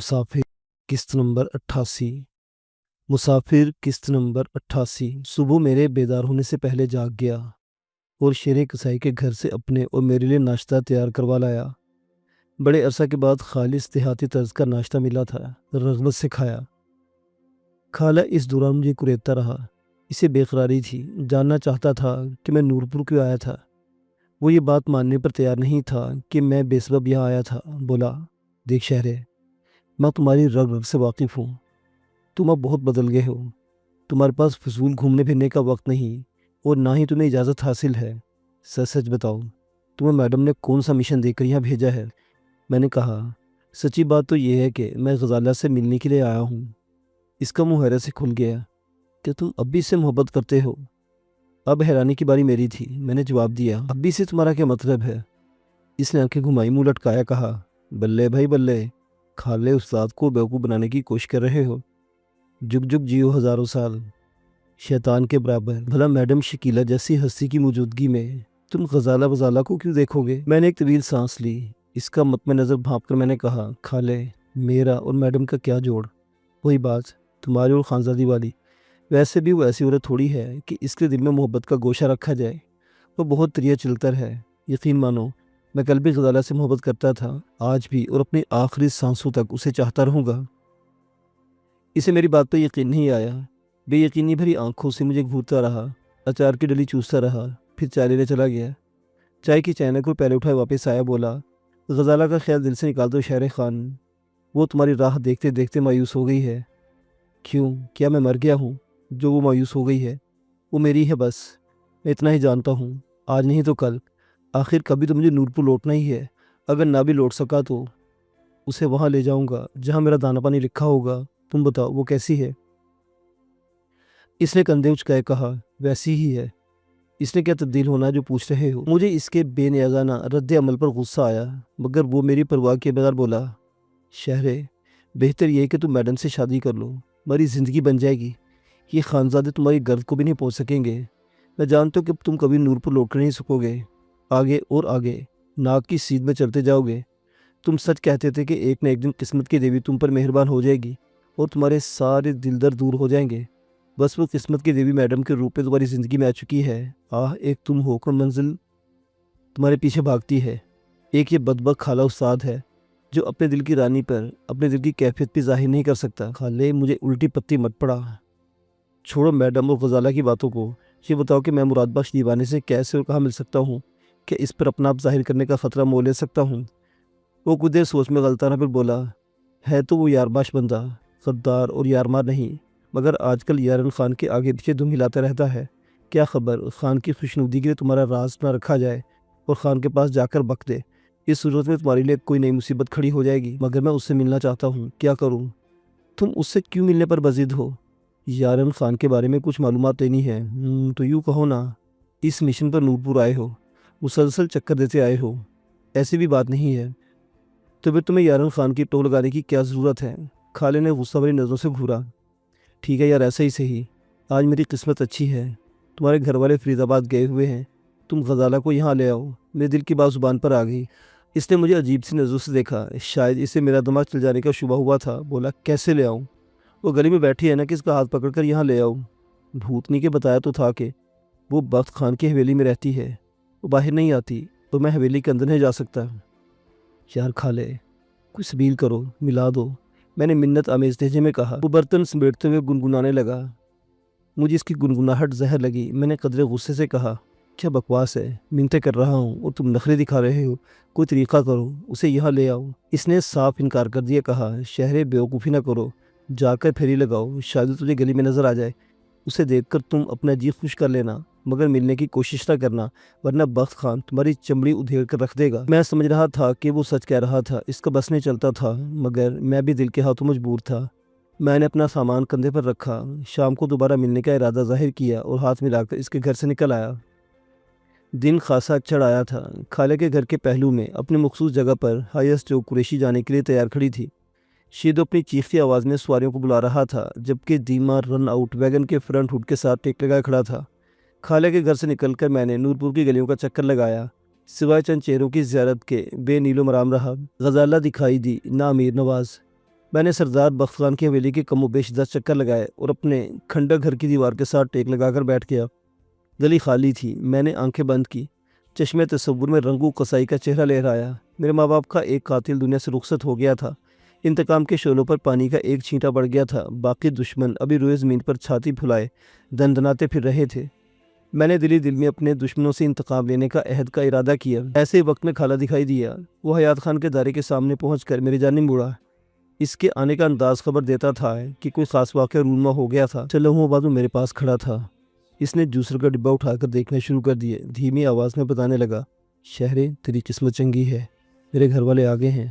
مسافر قسط نمبر 88۔ مسافر قسط نمبر 88۔ صبح میرے بیدار ہونے سے پہلے جاگ گیا اور شیر کسائی کے گھر سے اپنے اور میرے لیے ناشتہ تیار کروا لایا۔ بڑے عرصہ کے بعد خالص دیہاتی طرز کا ناشتہ ملا تھا، رغبت سے کھایا۔ خالہ اس دوران مجھے کریدتا رہا، اسے بے قراری تھی، جاننا چاہتا تھا کہ میں نورپور کیوں آیا تھا۔ وہ یہ بات ماننے پر تیار نہیں تھا کہ میں بے سبب یہاں آیا تھا۔ بولا، دیکھ شہرے، میں تمہاری رگ رگ سے واقف ہوں، تم اب بہت بدل گئے ہو، تمہارے پاس فضول گھومنے پھرنے کا وقت نہیں اور نہ ہی تمہیں اجازت حاصل ہے۔ سچ سچ بتاؤ، تمہیں میڈم نے کون سا مشن دے کر یہاں بھیجا ہے؟ میں نے کہا، سچی بات تو یہ ہے کہ میں غزالہ سے ملنے کے لیے آیا ہوں۔ اس کا منہ حیرت سے کھل گیا، کہ تم اب بھی اس سے محبت کرتے ہو؟ اب حیرانی کی باری میری تھی۔ میں نے جواب دیا، اب بھی سے تمہارا کیا مطلب ہے؟ اس نے آنکھیں گھمائی، منہ لٹکایا، کہا، بلے بھائی بلے، خالے استاد کو بیوقوف بنانے کی کوشش کر رہے ہو۔ جگ جگ جیو ہزاروں سال، شیطان کے برابر۔ بھلا میڈم شکیلہ جیسی ہستی کی موجودگی میں تم غزالہ وزالہ کو کیوں دیکھو گے؟ میں نے ایک طویل سانس لی، اس کا مطمع نظر بھانپ کر میں نے کہا، خالے، میرا اور میڈم کا کیا جوڑ؟ وہی بات، تمہاری اور خانزادی والی۔ ویسے بھی وہ ایسی عورت تھوڑی ہے کہ اس کے دل میں محبت کا گوشہ رکھا جائے۔ وہ بہت طریقہ چلتر ہے، یقین مانو، میں کل بھی غزالہ سے محبت کرتا تھا، آج بھی، اور اپنی آخری سانسوں تک اسے چاہتا رہوں گا۔ اسے میری بات پہ یقین نہیں آیا، بے یقینی بھری آنکھوں سے مجھے گھورتا رہا، اچار کی ڈلی چوستا رہا، پھر چائے لینے چلا گیا۔ چائے کی چینک کو پہلے اٹھائے واپس آیا، بولا، غزالہ کا خیال دل سے نکال دو شہر خان، وہ تمہاری راہ دیکھتے دیکھتے مایوس ہو گئی ہے۔ کیوں؟ کیا میں مر گیا ہوں جو وہ مایوس ہو گئی ہے؟ وہ میری ہے بس، میں اتنا ہی جانتا ہوں، آج نہیں تو کل، آخر کبھی تو مجھے نورپور لوٹنا ہی ہے۔ اگر نہ بھی لوٹ سکا تو اسے وہاں لے جاؤں گا جہاں میرا دانا پانی لکھا ہوگا۔ تم بتاؤ وہ کیسی ہے؟ اس نے کندھے اچکائے، کہا، ویسی ہی ہے۔ اس نے کیا تبدیل ہونا جو پوچھ رہے ہو؟ مجھے اس کے بے نیازانہ رد عمل پر غصہ آیا، مگر وہ میری پرواہ کے بغیر بولا، شہرے، بہتر یہ ہے کہ تم میڈم سے شادی کر لو، ہماری زندگی بن جائے گی، یہ خانزادے تمہاری گرد کو بھی نہیں پہنچ سکیں گے۔ میں جانتا ہوں کہ تم کبھی نورپور لوٹ کر نہیں سکو گے، آگے اور آگے ناک کی سیدھ میں چلتے جاؤ گے۔ تم سچ کہتے تھے کہ ایک نہ ایک دن قسمت کی دیوی تم پر مہربان ہو جائے گی اور تمہارے سارے دل درد دور ہو جائیں گے۔ بس وہ قسمت کی دیوی میڈم کے روپ میں تمہاری زندگی میں آ چکی ہے۔ ایک تم ہو کر منزل تمہارے پیچھے بھاگتی ہے، ایک یہ بدبخت خالہ استاد ہے جو اپنے دل کی رانی پر اپنے دل کی کیفیت بھی ظاہر نہیں کر سکتا۔ خالے، مجھے الٹی پتی مت پڑا، چھوڑو میڈم اور غزالہ کی باتوں کو، یہ بتاؤ کہ میں مراد بخش دیوانے سے کیسے اور کہاں مل سکتا ہوں؟ کہ اس پر اپنا آپ ظاہر کرنے کا خطرہ مول لے سکتا ہوں؟ وہ کچھ دیر سوچ میں غلطانہ پھر بولا، ہے تو وہ یارباش بندہ، غدار اور یارمار نہیں، مگر آج کل یارن خان کے آگے پیچھے دم ہلاتا رہتا ہے۔ کیا خبر خان کی خوشنودی کے لیے تمہارا راز نہ رکھا جائے اور خان کے پاس جا کر بک دے۔ اس صورت میں تمہارے لیے کوئی نئی مصیبت کھڑی ہو جائے گی، مگر میں اس سے ملنا چاہتا ہوں، کیا کروں؟ تم اس سے کیوں ملنے پر بضد ہو؟ یارن خان کے بارے میں کچھ معلومات لینی ہے۔ تو یوں کہو نا، اس مشن پر نورپور آئے ہو، مسلسل چکر دیتے آئے ہو، ایسی بھی بات نہیں ہے، تو پھر تمہیں یارن خان کی ٹو لگانے کی کیا ضرورت ہے؟ خالے نے غصہ بھری نظروں سے گھورا۔ ٹھیک ہے یار، ایسا ہی صحیح، آج میری قسمت اچھی ہے، تمہارے گھر والے فرید آباد گئے ہوئے ہیں، تم غزالہ کو یہاں لے آؤ۔ میرے دل کی بات زبان پر آ گئی۔ اس نے مجھے عجیب سی نظروں سے دیکھا، شاید اسے میرا دماغ چل جانے کا شبہ ہوا تھا۔ بولا، کیسے لے آؤں؟ وہ گلی میں بیٹھی ہے نا، کس کا ہاتھ پکڑ کر یہاں لے آؤں؟ بھوتنی کے بتایا تو تھا کہ وہ بخت خان کی حویلی میں رہتی ہے، وہ باہر نہیں آتی، تو میں حویلی کے اندر نہیں جا سکتا۔ یار خالے، کوئی سبیل کرو، ملا دو، میں نے منت آمیز لہجے میں کہا۔ وہ برتن سمیٹتے ہوئے گنگنانے لگا، مجھے اس کی گنگناہٹ زہر لگی۔ میں نے قدرے غصے سے کہا، کیا بکواس ہے، منتیں کر رہا ہوں اور تم نخرے دکھا رہے ہو، کوئی طریقہ کرو، اسے یہاں لے آؤ۔ اس نے صاف انکار کر دیا، کہا، شہرے، بیوقوفی نہ کرو، جا کر پھیری لگاؤ، شاید تجھے گلی میں نظر آ جائے، اسے دیکھ کر تم اپنا جی خوش کر لینا، مگر ملنے کی کوشش نہ کرنا، ورنہ بخت خان تمہاری چمڑی ادھیڑ کر رکھ دے گا۔ میں سمجھ رہا تھا کہ وہ سچ کہہ رہا تھا، اس کا بس نہیں چلتا تھا، مگر میں بھی دل کے ہاتھوں مجبور تھا۔ میں نے اپنا سامان کندھے پر رکھا، شام کو دوبارہ ملنے کا ارادہ ظاہر کیا اور ہاتھ ملا کر اس کے گھر سے نکل آیا۔ دن خاصا چڑھ آیا تھا۔ خالہ کے گھر کے پہلو میں اپنے مخصوص جگہ پر ہائیسٹ جو قریشی جانے کے لیے تیار کھڑی تھی۔ شیدو اپنی چیختی آواز میں سواریوں کو بلا رہا تھا، جبکہ دیما رن آؤٹ ویگن کے فرنٹ ہوڈ کے ساتھ ٹیک لگائے کھڑا تھا۔ خالہ کے گھر سے نکل کر میں نے نورپور کی گلیوں کا چکر لگایا، سوائے چند چہروں کی زیارت کے بے نیل و مرام رہا۔ غزالہ دکھائی دی، نہ امیر نواز۔ میں نے سردار بخت خان کی حویلی کے کم و بیش 10 چکر لگائے اور اپنے کھنڈا گھر کی دیوار کے ساتھ ٹیک لگا کر بیٹھ گیا۔ گلی خالی تھی۔ میں نے آنکھیں بند کی۔ چشمے تصور میں رنگو قصائی کا چہرہ لہرایا۔ میرے ماں باپ کا ایک قاتل دنیا سے رخصت ہو گیا تھا۔ انتقام کے شعلوں پر پانی کا ایک چھینٹا پڑ گیا تھا۔ باقی دشمن ابھی روئے زمین پر چھاتی پھلائے دندناتے پھر رہے تھے۔ میں نے دل میں اپنے دشمنوں سے انتقام لینے کا عہد کا ارادہ کیا۔ ایسے ہی وقت میں خالہ دکھائی دیا۔ وہ حیات خان کے دائرے کے سامنے پہنچ کر میری جانب مڑا۔ اس کے آنے کا انداز خبر دیتا تھا کہ کوئی خاص واقعہ رونما ہو گیا تھا۔ چند لمحوں بعد وہ میرے پاس کھڑا تھا۔ اس نے جوسر کا ڈبہ اٹھا کر دیکھنا شروع کر دیے۔ دھیمی آواز میں بتانے لگا، شہرے تیری قسمت چنگی ہے، میرے گھر والے آگے ہیں۔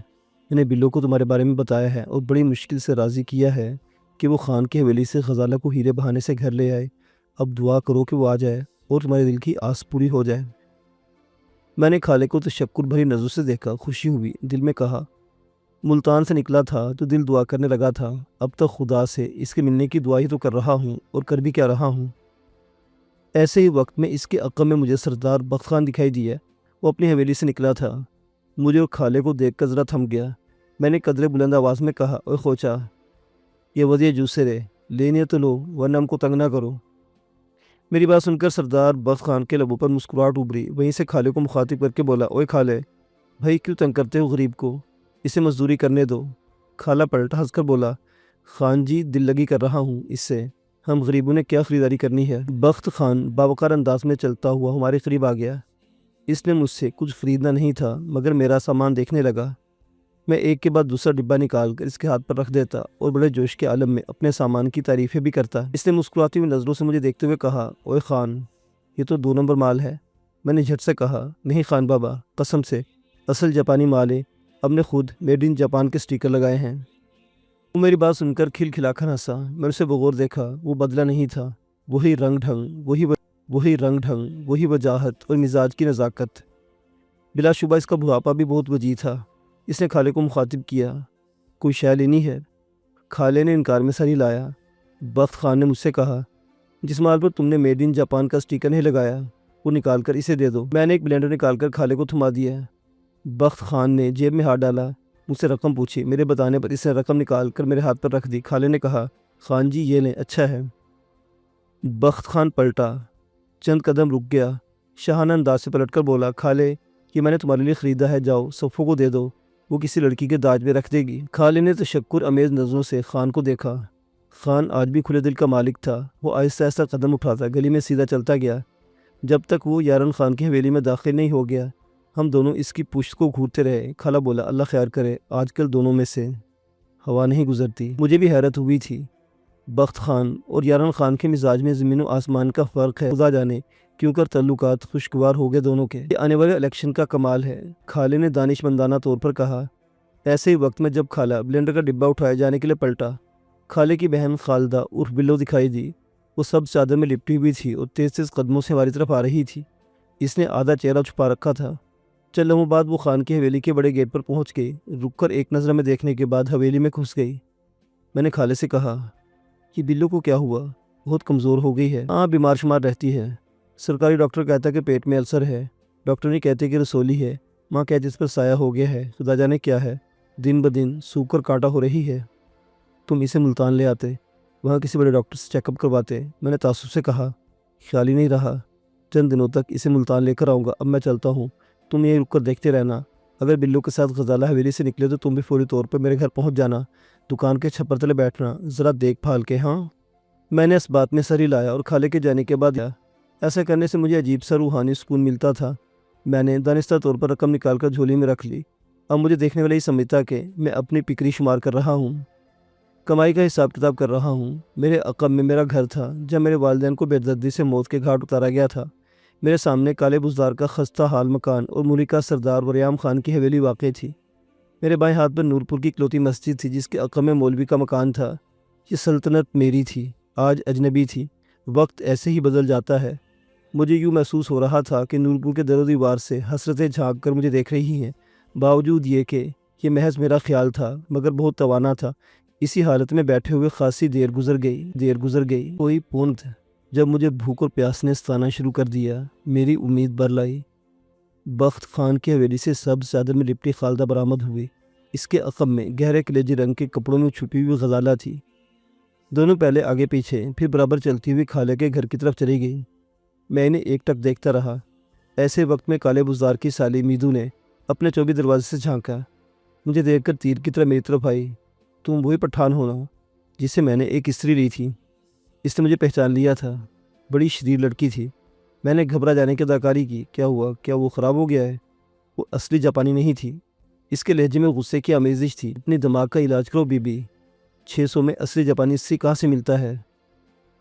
میں نے بلو کو تمہارے بارے میں بتایا ہے اور بڑی مشکل سے راضی کیا ہے کہ وہ خان کی حویلی سے غزالہ کو ہیرے بہانے سے گھر لے آئے۔ اب دعا کرو کہ وہ آ جائے اور تمہارے دل کی آس پوری ہو جائے۔ میں نے خالے کو تشکر بھری نظروں سے دیکھا۔ خوشی ہوئی۔ دل میں کہا، ملتان سے نکلا تھا تو دل دعا کرنے لگا تھا، اب تک خدا سے اس کے ملنے کی دعا ہی تو کر رہا ہوں اور کر بھی کیا رہا ہوں۔ ایسے ہی وقت میں اس کے عقب میں مجھے سردار بخت خان دکھائی دیا۔ وہ اپنی حویلی سے نکلا تھا۔ مجھے اور خالے کو دیکھ کر ذرا تھم گیا۔ میں نے قدرے بلند آواز میں کہا، اوے خوچا، یہ وضع جوسے رے، لینے تو لو ورنہ ہم کو تنگ نہ کرو۔ میری بات سن کر سردار بخت خان کے لبوں پر مسکراہٹ ابھری۔ وہیں سے خالے کو مخاطب کر کے بولا، اوے خالے، بھائی کیوں تنگ کرتے ہو غریب کو، اسے مزدوری کرنے دو۔ خالہ پلٹا ہنس کر بولا، خان جی دل لگی کر رہا ہوں اس سے، ہم غریبوں نے کیا خریداری کرنی ہے۔ بخت خان باوقار انداز میں چلتا ہوا ہمارے قریب آ گیا۔ اس نے مجھ سے کچھ خریدنا نہیں تھا مگر میرا سامان دیکھنے لگا۔ میں ایک کے بعد دوسرا ڈبہ نکال کر اس کے ہاتھ پر رکھ دیتا اور بڑے جوش کے عالم میں اپنے سامان کی تعریفیں بھی کرتا۔ اس نے مسکراتی ہوئی نظروں سے مجھے دیکھتے ہوئے کہا، اوے خان، یہ تو 2 نمبر مال ہے۔ میں نے جھٹ سے کہا، نہیں خان بابا، قسم سے اصل جاپانی مال ہے، اب نے خود میڈ ان جاپان کے سٹیکر لگائے ہیں۔ وہ میری بات سن کر کھلکھلا کر ہنسا۔ میں اسے بغور دیکھا، وہ بدلا نہیں تھا۔ وہی رنگ ڈھنگ، وہی وجاہت اور مزاج کی نزاکت۔ بلا شبہ اس کا بڑھاپا بھی بہت وجیح تھا۔ اس نے خالے کو مخاطب کیا، کوئی شے لینی ہے؟ خالے نے انکار میں سر ہلایا۔ بخت خان نے مجھ سے کہا، جس مال پر تم نے میڈ ان جاپان کا سٹیکر نہیں لگایا وہ نکال کر اسے دے دو۔ میں نے ایک بلینڈر نکال کر خالے کو تھما دیا۔ بخت خان نے جیب میں ہاتھ ڈالا، مجھ سے رقم پوچھی۔ میرے بتانے پر اس نے رقم نکال کر میرے ہاتھ پر رکھ دی۔ خالے نے کہا، خان جی یہ لیں، اچھا ہے۔ بخت خان پلٹا، چند قدم رک گیا، شاہانہ انداز سے پلٹ کر بولا، خالے یہ میں نے تمہارے لیے خریدا ہے، جاؤ صفوں کو دے دو، وہ کسی لڑکی کے داج میں رکھ دے گی۔ خالے نے تشکر امیز نظروں سے خان کو دیکھا۔ خان آج بھی کھلے دل کا مالک تھا۔ وہ آہستہ آہستہ قدم اٹھاتا گلی میں سیدھا چلتا گیا۔ جب تک وہ یارن خان کی حویلی میں داخل نہیں ہو گیا ہم دونوں اس کی پشت کو گھورتے رہے۔ خالہ بولا، اللہ خیر کرے، آج کل دونوں میں سے ہوا نہیں گزرتی۔ مجھے بھی حیرت ہوئی تھی۔ بخت خان اور یارن خان کے مزاج میں زمین و آسمان کا فرق ہے، خدا جانے کیوں کر تعلقات خوشگوار ہو گئے دونوں کے۔ یہ آنے والے الیکشن کا کمال ہے، خالے نے دانش مندانہ طور پر کہا۔ ایسے ہی وقت میں جب خالہ بلینڈر کا ڈبہ اٹھائے جانے کے لیے پلٹا، خالے کی بہن خالدہ عرف بلو دکھائی دی۔ وہ سب چادر میں لپٹی ہوئی تھی اور تیز تیز قدموں سے ہماری طرف آ رہی تھی۔ اس نے آدھا چہرہ چھپا رکھا تھا۔ چند لمحوں بعد وہ خان کی حویلی کے بڑے گیٹ پر پہنچ گئی۔ رک کر ایک نظر میں دیکھنے کے بعد حویلی میں گھس گئی۔ میں نے خالے سے کہا، یہ بلو کو کیا ہوا؟ بہت کمزور ہو گئی ہے۔ ہاں بیمار شمار رہتی ہے، سرکاری ڈاکٹر کہتا کہ پیٹ میں السر ہے، ڈاکٹر نہیں کہتے کہ رسولی ہے، ماں کہتی اس پر سایہ ہو گیا ہے، خدا جانے کیا ہے، دن بدن سوکھ کر کانٹا ہو رہی ہے۔ تم اسے ملتان لے آتے، وہاں کسی بڑے ڈاکٹر سے چیک اپ کرواتے۔ میں نے تعصب سے کہا، خیال ہی نہیں رہا، چند دنوں تک اسے ملتان لے کر آؤں گا، اب میں چلتا ہوں، تم یہیں رک کر دیکھتے رہنا، اگر بلو کے ساتھ غزالہ حویلی سے نکلے تو تم بھی فوری طور پر میرے گھر پہنچ جانا، دکان کے چھپر تلے بیٹھنا، ذرا دیکھ بھال کے۔ ہاں میں نے اس بات میں سر ہلایا اور خالے کے جانے کے بعد ایسا کرنے سے مجھے عجیب سا روحانی سکون ملتا تھا۔ میں نے دانستہ طور پر رقم نکال کر جھولی میں رکھ لی۔ اب مجھے دیکھنے والا ہی سمجھتا کہ میں اپنی پکری شمار کر رہا ہوں، کمائی کا حساب کتاب کر رہا ہوں۔ میرے عقب میں میرا گھر تھا جب میرے والدین کو بے دردی سے موت کے گھاٹ اتارا گیا تھا۔ میرے سامنے کالے بزدار کا خستہ حال مکان اور ملکہ سردار وریام خان کی حویلی واقع تھی۔ میرے بائیں ہاتھ پر نورپور کی اکلوتی مسجد تھی جس کے عقب میں مولوی کا مکان تھا۔ یہ سلطنت میری تھی، آج اجنبی تھی۔ وقت ایسے ہی بدل جاتا ہے۔ مجھے یوں محسوس ہو رہا تھا کہ نورپور کے در و دیوار سے حسرتیں جھانک کر مجھے دیکھ رہی ہیں، باوجود یہ کہ یہ محض میرا خیال تھا مگر بہت توانا تھا۔ اسی حالت میں بیٹھے ہوئے خاصی دیر گزر گئی۔ کوئی پونت جب مجھے بھوک اور پیاس نے ستانا شروع کر دیا، میری امید برلائی۔ بخت خان کی حویلی سے سبز چادر میں لپٹی خالدہ برآمد ہوئی۔ اس کے عقب میں گہرے کلیجی رنگ کے کپڑوں میں چھپی ہوئی غزالہ تھی۔ دونوں پہلے آگے پیچھے پھر برابر چلتی ہوئی خالہ کے گھر کی طرف چلی گئی۔ میں انہیں ایک ٹک دیکھتا رہا۔ ایسے وقت میں کالے بزدار کی سالی میدو نے اپنے چوبی دروازے سے جھانکا۔ مجھے دیکھ کر تیر کی طرح میری طرف آئی۔ تم وہی پٹھان ہونا جس سے میں نے ایک استری لی تھی۔ اس نے مجھے پہچان لیا تھا۔ بڑی شریر لڑکی تھی۔ میں نے گھبرا جانے کی اداکاری کی۔ کیا ہوا؟ کیا وہ خراب ہو گیا ہے؟ وہ اصلی جاپانی نہیں تھی۔ اس کے لہجے میں غصے کی آمیزش تھی۔ اپنے دماغ کا علاج کرو بی بی۔ 600 میں اصلی جاپانی استری کہاں سے ملتا ہے؟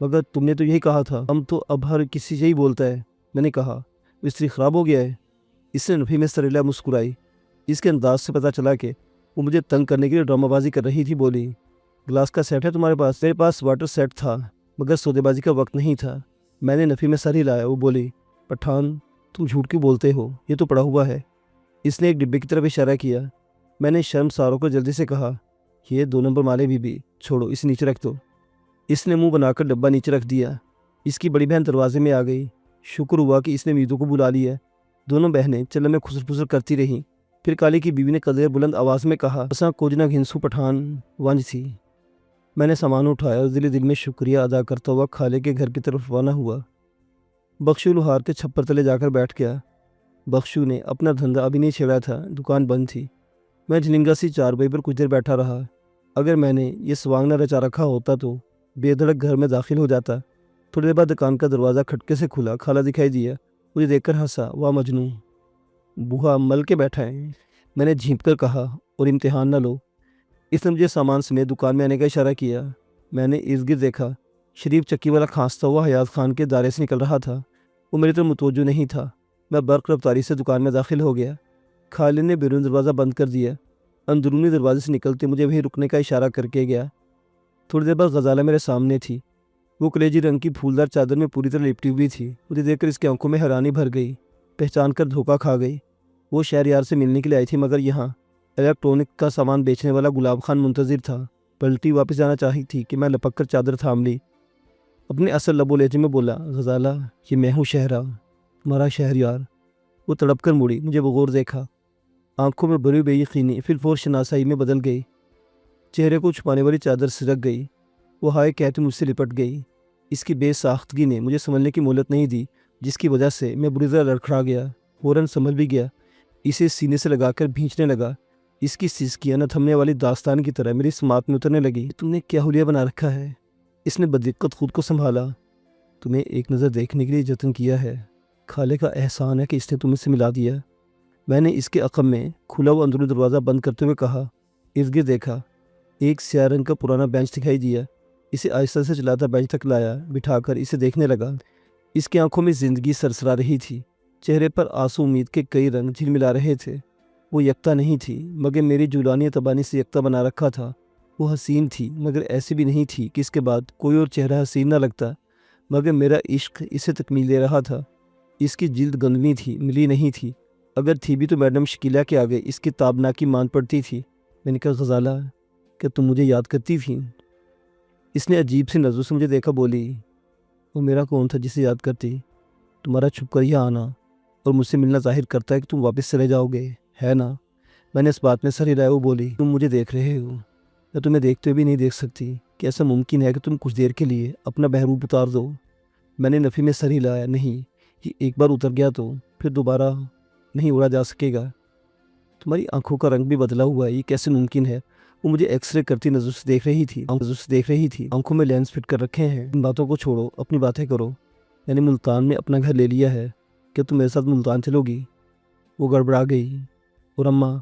مگر تم نے تو یہی کہا تھا۔ ہم تو اب ہر کسی سے ہی بولتا ہے۔ میں نے کہا وہ استری خراب ہو گیا ہے۔ اس نے نفی میں سریلا مسکرائی۔ اس کے انداز سے پتہ چلا کہ وہ مجھے تنگ کرنے کے لیے ڈرامہ بازی کر رہی تھی۔ بولی گلاس کا سیٹ ہے تمہارے پاس؟ میرے پاس واٹر سیٹ تھا مگر سودے بازی کا وقت نہیں تھا۔ میں نے نفی میں سر ہلایا۔ وہ بولی پٹھان تم جھوٹ کیوں بولتے ہو؟ یہ تو پڑا ہوا ہے۔ اس نے ایک ڈبے کی طرف اشارہ کیا۔ میں نے شرم ساروں کو جلدی سے کہا یہ 2 نمبر مالے بی بی، چھوڑو اسے نیچے رکھ دو۔ اس نے منہ بنا کر ڈبہ نیچے رکھ دیا۔ اس کی بڑی بہن دروازے میں آ گئی۔ شکر ہوا کہ اس نے میدو کو بلا لیا۔ دونوں بہنیں چلن میں خسر پھسر کرتی رہیں۔ پھر کالے کی بیوی نے قدرے بلند آواز میں کہا اساں کچھ نہ گھنسو پٹھان ونج تھی۔ میں نے سامان اٹھایا اور دل میں شکریہ ادا کرتا ہوا خالے کے گھر کی طرف روانہ ہوا۔ بخشو لوہار کے چھپر تلے جا کر بیٹھ گیا۔ بخشو نے اپنا دھندا ابھی نہیں چھیڑا تھا، دکان بند تھی۔ میں جھلنگا سی چارپائی پر کچھ دیر بیٹھا رہا۔ اگر میں نے یہ سوانگ نہ رچا رکھا ہوتا تو بے دھڑک گھر میں داخل ہو جاتا۔ تھوڑی دیر بعد دکان کا دروازہ کھٹکے سے کھلا۔ خالہ دکھائی دیا۔ مجھے دیکھ کر ہنسا۔ واہ مجنوں، بوہا مل کے بیٹھا ہے۔ میں نے جھینپ کر کہا اور امتحان نہ لو۔ اس نے مجھے سامان سمیت دکان میں آنے کا اشارہ کیا۔ میں نے ارد گرد دیکھا۔ شریف چکی والا کھانستا ہوا حیات خان کے دائرے سے نکل رہا تھا۔ وہ میری طرف متوجہ نہیں تھا۔ میں برق رفتاری سے دکان میں داخل ہو گیا۔ خالد نے بیرون دروازہ بند کر دیا۔ اندرونی دروازے سے نکلتے مجھے وہیں رکنے کا اشارہ کر کے گیا۔ تھوڑی دیر بعد غزالہ میرے سامنے تھی۔ وہ کلیجی رنگ کی پھولدار چادر میں پوری طرح لپٹی ہوئی تھی۔ مجھے دیکھ کر اس کی آنکھوں میں حیرانی بھر گئی۔ پہچان کر دھوکہ کھا گئی۔ وہ شہریار سے ملنے کے لیے آئی تھی مگر یہاں الیکٹرونک کا سامان بیچنے والا گلاب خان منتظر تھا۔ پلٹی واپس جانا چاہی تھی کہ میں لپک کر چادر تھام لی۔ اپنے اصل لب و لہجے میں بولا غزالہ یہ میں ہوں شہرا، تمہارا شہریار۔ وہ تڑپ کر مڑی، مجھے بغور دیکھا۔ آنکھوں میں بری بے یقینی پھر فور شناسائی میں بدل گئی۔ چہرے کو چھپانے والی چادر سرک گئی۔ وہ ہائے کہتے مجھ سے لپٹ گئی۔ اس کی بے ساختگی نے مجھے سنبھلنے کی مہلت نہیں دی، جس کی وجہ سے میں بری طرح لڑکھڑا گیا۔ فوراً سنبھل بھی گیا۔ اسے سینے سے لگا کر بھینچنے لگا۔ اس کی سسکیاں نہ تھمنے والی داستان کی طرح میری سماعت میں اترنے لگی۔ تم نے کیا حلیہ بنا رکھا ہے؟ اس نے بددقت خود کو سنبھالا۔ تمہیں ایک نظر دیکھنے کے لیے جتن کیا ہے۔ خالے کا احسان ہے کہ اس نے تمہیں سے ملا دیا۔ میں نے اس کے عقب میں کھلا ہوا اندرونی دروازہ بند کرتے ہوئے کہا۔ ارد گرد دیکھا۔ ایک سیاہ رنگ کا پرانا بینچ دکھائی دیا۔ اسے آہستہ سے چلاتا بینچ تک لایا، بٹھا کر اسے دیکھنے لگا۔ اس کی آنکھوں میں زندگی سرسرا رہی تھی۔ چہرے پر آسو امید کے کئی رنگ جھلملا رہے تھے۔ وہ یکتا نہیں تھی مگر میری جولانی تبانی سے یکتا بنا رکھا تھا۔ وہ حسین تھی مگر ایسی بھی نہیں تھی کہ اس کے بعد کوئی اور چہرہ حسین نہ لگتا، مگر میرا عشق اسے تکمیل دے رہا تھا۔ اس کی جلد گندمی تھی، ملی نہیں تھی۔ اگر تھی بھی تو میڈم شکیلہ کے آگے اس کی تابناکی مان پڑتی تھی۔ میں نے کہا غزالہ کیا تم مجھے یاد کرتی تھی؟ اس نے عجیب سی نظروں سے مجھے دیکھا۔ بولی وہ میرا کون تھا جسے یاد کرتی؟ تمہارا چھپ کر یہاں آنا اور مجھ سے ملنا ظاہر کرتا ہے کہ تم واپس چلے جاؤ گے، ہے نا؟ میں نے اس بات میں سر ہلایا۔ وہ بولی تم مجھے دیکھ رہے ہو، میں تمہیں دیکھتے ہوئے بھی نہیں دیکھ سکتی۔ کہ ایسا ممکن ہے کہ تم کچھ دیر کے لیے اپنا بہروپ اتار دو؟ میں نے نفی میں سر ہلایا۔ نہیں، یہ ایک بار اتر گیا تو پھر دوبارہ نہیں اڑا جا سکے گا۔ تمہاری آنکھوں کا رنگ بھی بدلا ہوا ہے، یہ کیسے ممکن ہے؟ وہ مجھے ایکس رے کرتی نظر سے دیکھ رہی تھی۔ آنکھوں میں لینس فٹ کر رکھے ہیں۔ ان باتوں کو چھوڑو، اپنی باتیں کرو۔ میں نے ملتان میں اپنا گھر لے لیا ہے، کیا تم میرے ساتھ ملتان چلو گی؟ وہ گڑبڑا گئی۔ اور اماں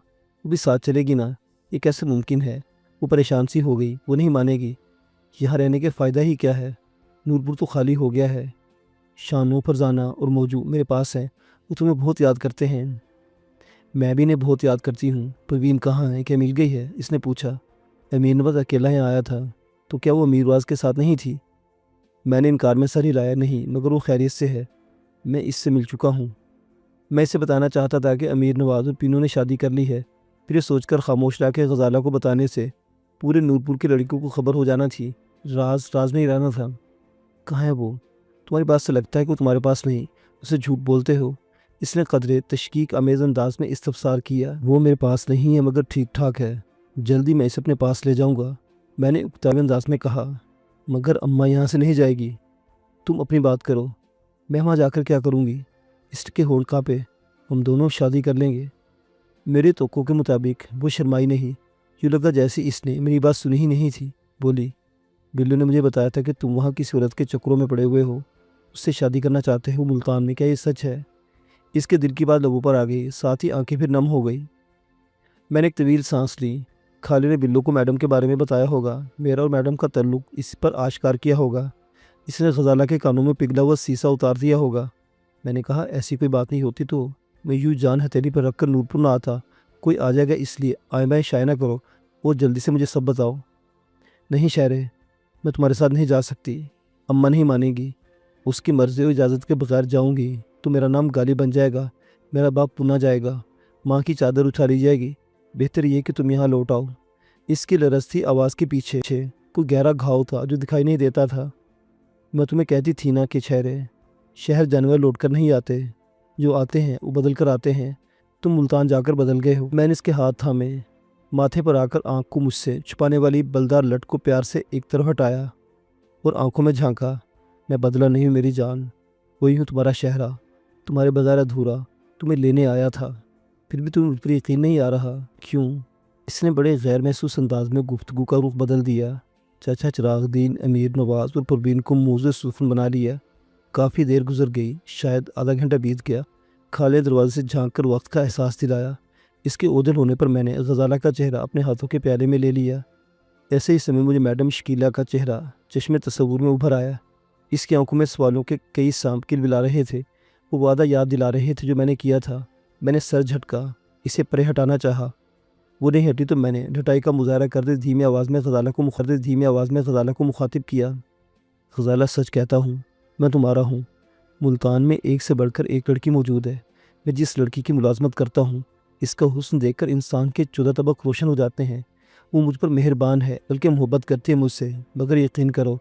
وہ بھی ساتھ چلے گی نا؟ یہ کیسے ممکن ہے؟ وہ پریشان سی ہو گئی۔ وہ نہیں مانے گی۔ یہاں رہنے کے فائدہ ہی کیا ہے؟ نورپور تو خالی ہو گیا ہے۔ شانو، فرزانہ اور موجو میرے پاس ہیں، وہ تمہیں بہت یاد کرتے ہیں۔ میں بھی انہیں بہت یاد کرتی ہوں۔ پروین کہاں ہے؟ کیا مل گئی ہے؟ اس نے پوچھا۔ امیر نواز اکیلا یہاں آیا تھا، تو کیا وہ امیر نواز کے ساتھ نہیں تھی؟ میں نے انکار میں سر ہلایا۔ نہیں، مگر وہ خیریت سے ہے، میں اس سے مل چکا ہوں۔ میں اسے بتانا چاہتا تھا کہ امیر نواز اور پینو نے شادی کر لی ہے، پھر یہ سوچ کر خاموش رہا کہ غزالہ کو بتانے سے پورے نورپور کی لڑکیوں کو خبر ہو جانا تھی۔ راز نہیں رہنا تھا۔ کہاں ہے وہ؟ تمہاری بات سے لگتا ہے کہ وہ تمہارے پاس نہیں، اسے جھوٹ بولتے ہو۔ اس نے قدرے تشکیک آمیز انداز میں استفسار کیا۔ وہ میرے پاس نہیں ہے مگر ٹھیک ٹھاک ہے، جلدی میں اسے اپنے پاس لے جاؤں گا، میں نے اکتاوے انداز میں کہا۔ مگر اماں یہاں سے نہیں جائے گی، تم اپنی بات کرو، میں وہاں جا کر کیا کروں گی؟ اس کے ہونٹ کانپے۔ ہم دونوں شادی کر لیں گے۔ میرے توقع کے مطابق وہ شرمائی نہیں، یوں لگا جیسے اس نے میری بات سنی ہی نہیں تھی۔ بولی، بلو نے مجھے بتایا تھا کہ تم وہاں کسی عورت کے چکروں میں پڑے ہوئے ہو، اس سے شادی کرنا چاہتے ہو ملتان میں، کیا یہ سچ ہے؟ اس کے دل کی بات لبوں پر آ گئی، ساتھ ہی آنکھیں پھر نم ہو گئی۔ میں نے ایک طویل سانس لی۔ خالد نے بلو کو میڈم کے بارے میں بتایا ہوگا، میرا اور میڈم کا تعلق اس پر آشکار کیا ہوگا، اس نے غزالہ کے کانوں میں پگھلا ہوا سیسا اتار دیا ہوگا۔ میں نے کہا، ایسی کوئی بات نہیں ہوتی تو میں یوں جان ہتھیلی پر رکھ کر نور پر نہ آتا، کوئی آ جائے گا، اس لیے آئندہ شائع نہ کرو اور جلدی سے مجھے سب بتاؤ۔ نہیں شہرے، میں تمہارے ساتھ نہیں جا سکتی، اماں نہیں مانے گی، اس کی مرضی اور اجازت کے بغیر جاؤں گی تو میرا نام گالی بن جائے گا، میرا باپ پونا جائے گا، ماں کی چادر اچھالی جائے گی، بہتر یہ کہ تم یہاں لوٹ آؤ۔ اس کی لرزتی آواز کے پیچھے کوئی گہرا گھاؤ تھا جو دکھائی نہیں دیتا تھا۔ میں تمہیں کہتی تھی نا کہ شہر جانور لوٹ کر نہیں آتے، جو آتے ہیں وہ بدل کر آتے ہیں، تم ملتان جا کر بدل گئے ہو۔ میں نے اس کے ہاتھ تھامے، ماتھے پر آ کر آنکھ کو مجھ سے چھپانے والی بلدار لٹ کو پیار سے ایک طرف ہٹایا اور آنکھوں میں جھانکا۔ میں بدلا نہیں ہوں میری جان، وہی ہوں تمہارا شہرہ، تمہارے بغیر ادھورا، تمہیں لینے آیا تھا، پھر بھی تمہیں مجھ پر یقین نہیں آ رہا، کیوں؟ اس نے بڑے غیر محسوس انداز میں گفتگو کا رخ بدل دیا۔ چاچا چراغ دین، امیر نواز اور پروین کو موزے سوفن بنا لیا۔ کافی دیر گزر گئی، شاید آدھا گھنٹہ بیت گیا۔ خالد دروازے سے جھانک کر وقت کا احساس دلایا۔ اس کے اودل ہونے پر میں نے غزالہ کا چہرہ اپنے ہاتھوں کے پیالے میں لے لیا۔ ایسے ہی سمے مجھے میڈم شکیلہ کا چہرہ چشم تصور میں ابھر آیا۔ اس کی آنکھوں میں سوالوں کے کئی سانپ کلبلا رہے تھے، وہ وعدہ یاد دلا رہے تھے جو میں نے کیا تھا۔ میں نے سر جھٹکا، اسے پرے ہٹانا چاہا، وہ نہیں ہٹی تو میں نے ڈھٹائی کا مظاہرہ کرتے دھیمی آواز میں غزالہ کو مخاطب کیا۔ غزالہ، سچ کہتا ہوں، میں تمہارا ہوں۔ ملتان میں ایک سے بڑھ کر ایک لڑکی موجود ہے، میں جس لڑکی کی ملازمت کرتا ہوں، اس کا حسن دیکھ کر انسان کے 14 طبق روشن ہو جاتے ہیں۔ وہ مجھ پر مہربان ہے، بلکہ محبت کرتی ہے مجھ سے، مگر یقین کرو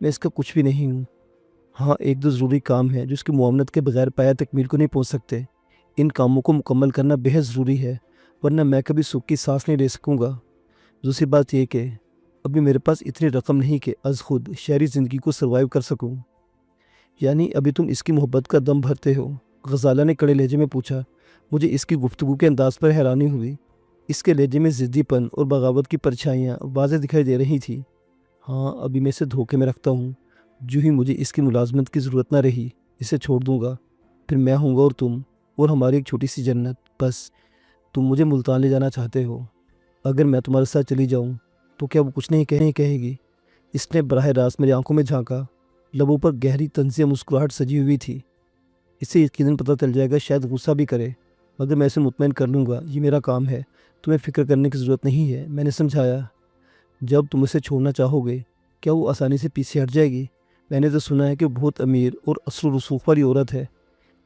میں اس کا کچھ بھی نہیں ہوں۔ ہاں، ایک دو ضروری کام ہے جو اس کی معاونت کے بغیر پایا تکمیل کو نہیں پہنچ سکتے۔ ان کاموں کو مکمل کرنا بہت ضروری ہے، ورنہ میں کبھی سکھ کی سانس نہیں لے سکوں گا۔ دوسری بات یہ کہ ابھی میرے پاس اتنی رقم نہیں کہ از خود شہری زندگی کو سروائیو کر سکوں۔ یعنی ابھی تم اس کی محبت کا دم بھرتے ہو؟ غزالہ نے کڑے لہجے میں پوچھا۔ مجھے اس کی گفتگو کے انداز پر حیرانی ہوئی۔ اس کے لہجے میں ضدی پن اور بغاوت کی پرچھائیاں واضح دکھائی دے رہی تھیں۔ ہاں، ابھی میں اسے دھوکے میں رکھتا ہوں، جو ہی مجھے اس کی ملازمت کی ضرورت نہ رہی اسے چھوڑ دوں گا، پھر میں ہوں گا اور تم، اور ہماری ایک چھوٹی سی جنت۔ بس تم مجھے ملتان لے جانا چاہتے ہو، اگر میں تمہارے ساتھ چلی جاؤں تو کیا وہ کچھ نہیں کہے گی؟ اس نے براہ راست میری آنکھوں میں جھانکا، لبوں پر گہری طنزیہ مسکراہٹ سجی ہوئی تھی۔ اسے یقیناً پتہ چل جائے گا، شاید غصہ بھی کرے، مگر میں اسے مطمئن کر لوں گا، یہ میرا کام ہے، تمہیں فکر کرنے کی ضرورت نہیں ہے۔ میں نے سمجھایا، جب تم اسے چھوڑنا چاہو گے کیا وہ آسانی سے پیچھے ہٹ جائے گی؟ میں نے تو سنا ہے کہ وہ بہت امیر اور اثر و رسوخ والی عورت ہے۔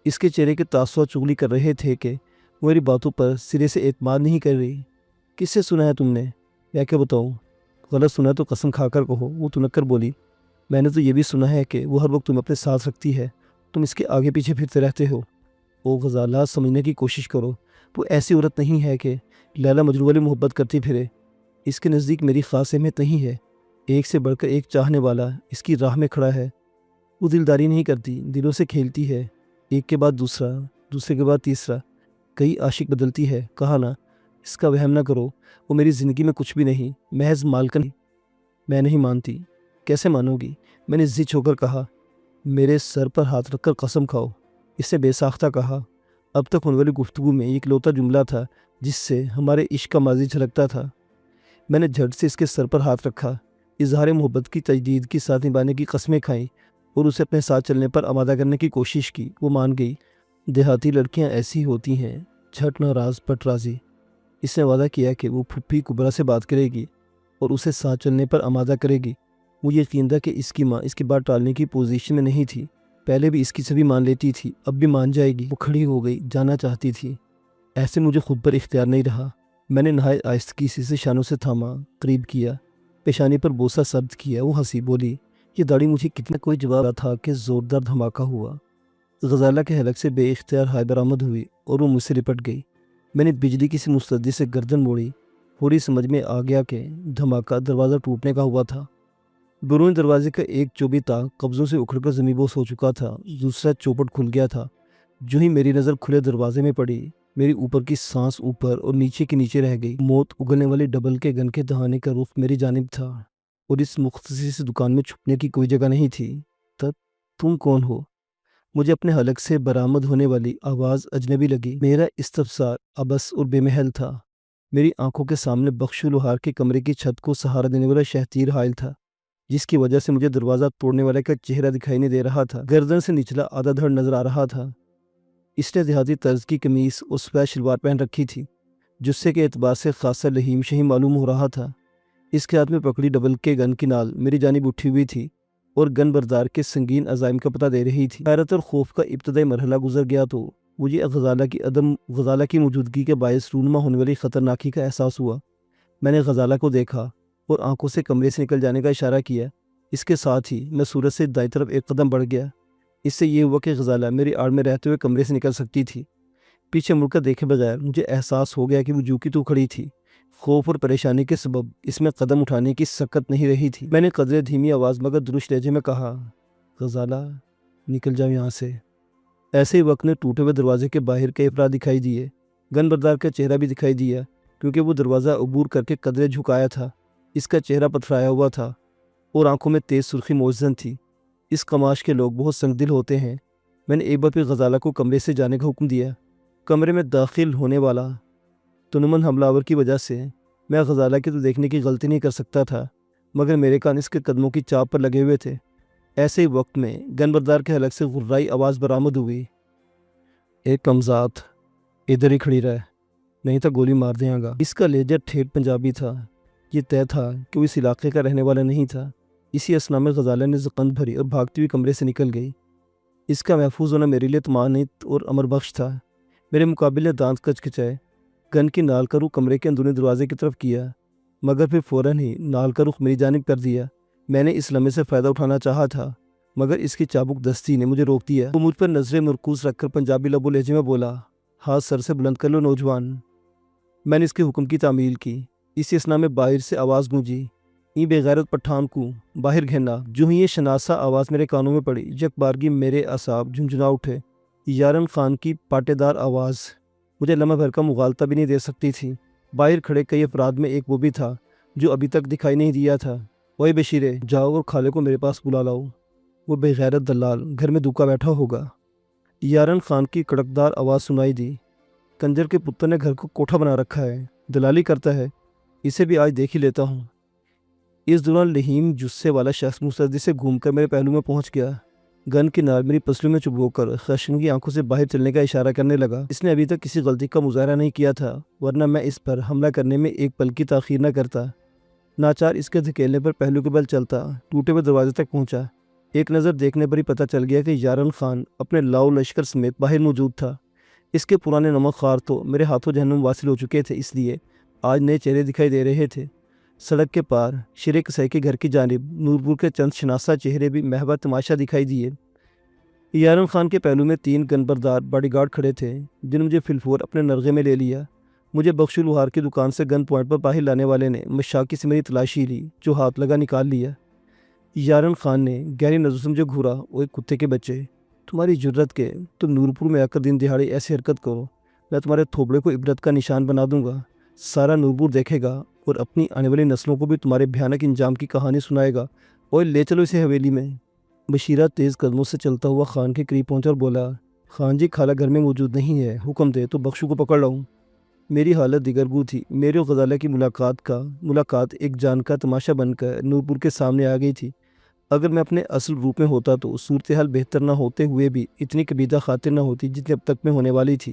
اس کے چہرے کے تاثرات چغلی کر رہے تھے کہ وہ میری باتوں پر سرے سے اعتماد نہیں کر رہی۔ کس سے سنا ہے تم نے؟ میں کیا بتاؤں؟ غلط سنا تو قسم کھا کر کہو، وہ تنک کر بولی۔ میں نے تو یہ بھی سنا ہے کہ وہ ہر وقت تم اپنے ساتھ رکھتی ہے، تم اس کے آگے پیچھے پھرتے رہتے ہو۔ او غزالہ، سمجھنے کی کوشش کرو، وہ ایسی عورت نہیں ہے کہ لیلا مجنوں والی محبت کرتی پھرے۔ اس کے نزدیک میری خاص اہمیت نہیں ہے، ایک سے بڑھ کر ایک چاہنے والا اس کی راہ میں کھڑا ہے۔ وہ دلداری نہیں کرتی، دلوں سے کھیلتی ہے، ایک کے بعد دوسرا، دوسرے کے بعد تیسرا، کئی عاشق بدلتی ہے۔ کہا نا، اس کا وہم نہ کرو، وہ میری زندگی میں کچھ بھی نہیں، محض مالکن ہی۔ میں نہیں مانتی۔ کیسے مانو گی؟ میں نے ضد ہو کر کہا۔ میرے سر پر ہاتھ رکھ کر قسم کھاؤ، اس نے بے ساختہ کہا۔ اب تک ہونے والی گفتگو میں یہ اکلوتا جملہ تھا جس سے ہمارے عشق کا ماضی جھلکتا تھا۔ میں نے جھٹ سے اس کے سر پر ہاتھ رکھا، اظہار محبت کی تجدید کے ساتھ نبھانے کی قسمیں کھائیں اور اسے اپنے ساتھ چلنے پر آمادہ کرنے کی کوشش کی۔ وہ مان گئی۔ دیہاتی لڑکیاں ایسی ہوتی ہیں، جھٹ ناراض پٹ راضی۔ اس نے وعدہ کیا کہ وہ پھپھی کبرا سے بات کرے گی اور اسے ساتھ چلنے پر آمادہ کرے گی۔ مجھے یقین تھا کہ اس کی ماں اس کی بات ٹالنے کی پوزیشن میں نہیں تھی، پہلے بھی اس کی سبھی مان لیتی تھی، اب بھی مان جائے گی۔ وہ کھڑی ہو گئی، جانا چاہتی تھی۔ ایسے مجھے خود پر اختیار نہیں رہا۔ میں نے نہایت آہستگی سے شانوں سے تھاما، قریب کیا، پیشانی پر بوسہ ثبت کیا۔ وہ ہنسی، بولی، یہ داڑھی مجھے کتنا کوئی جواب تھا کہ زوردار دھماکہ ہوا۔ غزالہ کے حلق سے بے اختیار ہائے برآمد ہوئی اور وہ مجھ سے لپٹ گئی۔ میں نے بجلی کی سی مستدی سے گردن موڑی۔ فوری سمجھ میں آ گیا کہ دھماکہ دروازہ ٹوٹنے کا ہوا تھا۔ بیرونی دروازے کا ایک چوبی تاغ قبضوں سے اکھڑ کر زمین بوس ہو چکا تھا، دوسرا چوپٹ کھل گیا تھا۔ جو ہی میری نظر کھلے دروازے میں پڑی، میری اوپر کی سانس اوپر اور نیچے کی نیچے رہ گئی۔ موت اگلنے والی ڈبل کے گن کے دہانے کا رخ میری جانب تھا اور اس مختصر سی دکان میں چھپنے کی کوئی جگہ نہیں تھی۔ تم کون ہو؟ مجھے اپنے حلق سے برآمد ہونے والی آواز اجنبی لگی۔ میرا استفسار عبث اور بے محل تھا۔ میری آنکھوں کے سامنے بخشو لوہار کے کمرے کی چھت کو سہارا دینے والا شہتیر حائل تھا، جس کی وجہ سے مجھے دروازہ توڑنے والے کا چہرہ دکھائی نہیں دے رہا تھا۔ گردن سے نچلا آدھا دھڑ نظر آ رہا تھا۔ اس نے دیہاتی طرز کی قمیص اور سفید شلوار پہن رکھی تھی، جسے کے اعتبار سے خاصا لہیم شہیم معلوم ہو رہا تھا۔ اس کے ہاتھ میں پکڑی ڈبل کے گن کی نال میری جانب اٹھی ہوئی تھی اور گن بردار کے سنگین عزائم کا پتہ دے رہی تھی۔ حیرت اور خوف کا ابتدائی مرحلہ گزر گیا تو مجھے غزالہ کی موجودگی کے باعث رونما ہونے والی خطرناکی کا احساس ہوا۔ میں نے غزالہ کو دیکھا اور آنکھوں سے کمرے سے نکل جانے کا اشارہ کیا۔ اس کے ساتھ ہی میں سورج سے دائیں طرف ایک قدم بڑھ گیا۔ اس سے یہ ہوا کہ غزالہ میری آڑ میں رہتے ہوئے کمرے سے نکل سکتی تھی۔ پیچھے مڑ کر دیکھے بغیر مجھے احساس ہو گیا کہ وہ جو کی تو کھڑی تھی۔ خوف اور پریشانی کے سبب اس میں قدم اٹھانے کی سکت نہیں رہی تھی۔ میں نے قدرے دھیمی آواز مگر درست لہجے میں کہا، غزالہ نکل جاؤ یہاں سے۔ ایسے ہی وقت نے ٹوٹے ہوئے دروازے کے باہر کئی افراد دکھائی دیے۔ گن بردار کا چہرہ بھی دکھائی دیا، کیونکہ وہ دروازہ عبور کر کے قدرے جھکایا تھا۔ اس کا چہرہ پتھرایا ہوا تھا اور آنکھوں میں تیز سرخی موجزن تھی۔ اس قماش کے لوگ بہت سنگ دل ہوتے ہیں۔ میں نے ایک بار پھر غزالہ کو کمرے سے جانے کا حکم دیا۔ کمرے میں داخل ہونے والا تنمن حملہ آور کی وجہ سے میں غزالہ کی تو دیکھنے کی غلطی نہیں کر سکتا تھا، مگر میرے کان اس کے قدموں کی چاپ پر لگے ہوئے تھے۔ ایسے ہی وقت میں گن بردار کے حلق سے غرائی آواز برآمد ہوئی، ایک کمزات ادھر ہی کھڑی رہ، نہیں تو گولی مار دیں گا۔ اس کا لہجہ ٹھیٹھ پنجابی تھا۔ یہ طے تھا کہ وہ اس علاقے کا رہنے والا نہیں تھا۔ اسی اثنا میں غزالہ نے زقند بھری اور بھاگتی ہوئی کمرے سے نکل گئی۔ اس کا محفوظ ہونا میرے لیے طمانینت اور امر بخش تھا۔ میرے مقابلے دانت کچکچائے، گن کی نال کا رخ کمرے کے اندرونی دروازے کی طرف کیا، مگر پھر فوراً ہی نال کا رخ میری جانب کر دیا۔ میں نے اس لمحے سے فائدہ اٹھانا چاہا تھا، مگر اس کی چابک دستی نے مجھے روک دیا۔ وہ مجھ پر نظریں مرکوز رکھ کر پنجابی لب و لہجے میں بولا، ہاتھ سر سے بلند کر لو نوجوان۔ میں نے اس کے حکم کی تعمیل کی۔ اسی اثنا میں باہر سے آواز گونجی، ای بے غیرت پٹھان کو باہر گھینا۔ جو ہی یہ شناسا آواز میرے کانوں میں پڑی، یک بارگی میرے اعصاب جھنجھنا اٹھے۔ یارن خان کی پاٹے دار آواز مجھے لمحہ بھر کا مغالطہ بھی نہیں دے سکتی تھی۔ باہر کھڑے کئی افراد میں ایک وہ بھی تھا جو ابھی تک دکھائی نہیں دیا تھا۔ اوئے بشیرے، جاؤ اور خالے کو میرے پاس بلا لاؤ، وہ بے غیرت دلال گھر میں دھوکا بیٹھا ہوگا۔ یارن خان کی کڑکدار آواز سنائی دی، کنجر کے پتر نے گھر کو کوٹھا بنا رکھا ہے، دلالی کرتا ہے، اسے بھی آج دیکھ ہی لیتا ہوں۔ اس دوران لہیم جسے والا شخص مستدی سے گھوم کر میرے پہلو میں پہنچ گیا۔ گن کی نال میری پسلیوں میں چبو کر خشنگی آنکھوں سے باہر چلنے کا اشارہ کرنے لگا۔ اس نے ابھی تک کسی غلطی کا مظاہرہ نہیں کیا تھا، ورنہ میں اس پر حملہ کرنے میں ایک پل کی تاخیر نہ کرتا۔ ناچار اس کے دھکیلنے پر پہلو کے بل چلتا ٹوٹے ہوئے دروازے تک پہنچا۔ ایک نظر دیکھنے پر ہی پتہ چل گیا کہ یارن خان اپنے لاؤ لشکر سمیت باہر موجود تھا۔ اس کے پرانے نمک خوار تو میرے ہاتھوں جہنم واصل ہو چکے تھے، اس لیے آج نئے چہرے دکھائی دے رہے تھے۔ سڑک کے پار شیر کسائی کے گھر کی جانب نورپور کے چند شناسا چہرے بھی محو تماشا دکھائی دیے۔ یارن خان کے پہلو میں 3 گن بردار باڈی گارڈ کھڑے تھے، جن مجھے فلفور اپنے نرغے میں لے لیا۔ مجھے بخشو لوہار کی دکان سے گن پوائنٹ پر باہر لانے والے نے مشاکی سے میری تلاشی لی، جو ہاتھ لگا نکال لیا۔ یارن خان نے گہری نظر سے مجھے گھورا، وہ ایک کتے کے بچے، تمہاری جرت کے تم نورپور میں آ کر دن دہاڑے ایسی حرکت کرو، میں تمہارے تھوبڑے کو عبرت کا نشان بنا دوں گا۔ سارا نورپور دیکھے گا اور اپنی آنے والی نسلوں کو بھی تمہارے بھیانک انجام کی کہانی سنائے گا۔ اور لے چلو اسے حویلی میں۔ بشیرہ تیز قدموں سے چلتا ہوا خان کے قریب پہنچا اور بولا، خان جی خالہ گھر میں موجود نہیں ہے، حکم دے تو بخشو کو پکڑ لاؤں۔ میری حالت دیگرگوں تھی۔ میرے اور غزالہ کی ملاقات ایک جان کا تماشا بن کر نورپور کے سامنے آ گئی تھی۔ اگر میں اپنے اصل روپ میں ہوتا تو صورتحال بہتر نہ ہوتے ہوئے بھی اتنی کبیدہ خاطر نہ ہوتی جتنی اب تک میں ہونے والی تھی۔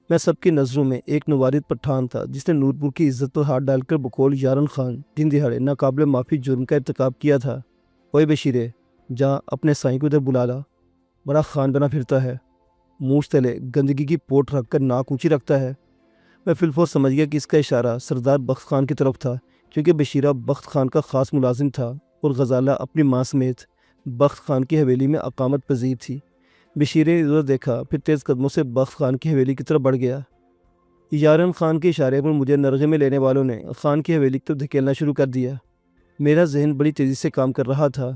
میں سب کی نظروں میں ایک نوارد پٹھان تھا جس نے نورپور کی عزت پر ہاتھ ڈال کر بقول یارن خان دن دہاڑے ناقابل معافی جرم کا ارتکاب کیا تھا۔ اوئے بشیرے، جا اپنے سائیں کو ادھر بلا لا، بڑا خان بنا پھرتا ہے، مونچھ تلے گندگی کی پوٹ رکھ کر ناک اونچی رکھتا ہے۔ میں فلفور سمجھ گیا کہ اس کا اشارہ سردار بخت خان کی طرف تھا، کیونکہ بشیرہ بخت خان کا خاص ملازم تھا اور غزالہ اپنی ماں سمیت بخت خان کی حویلی میں اقامت پذیر تھی۔ بشیر نے ادھر دیکھا، پھر تیز قدموں سے بخت خان کی حویلی کی طرف بڑھ گیا۔ یارن خان کے اشارے پر مجھے نرغے میں لینے والوں نے خان کی حویلی کی طرف دھکیلنا شروع کر دیا۔ میرا ذہن بڑی تیزی سے کام کر رہا تھا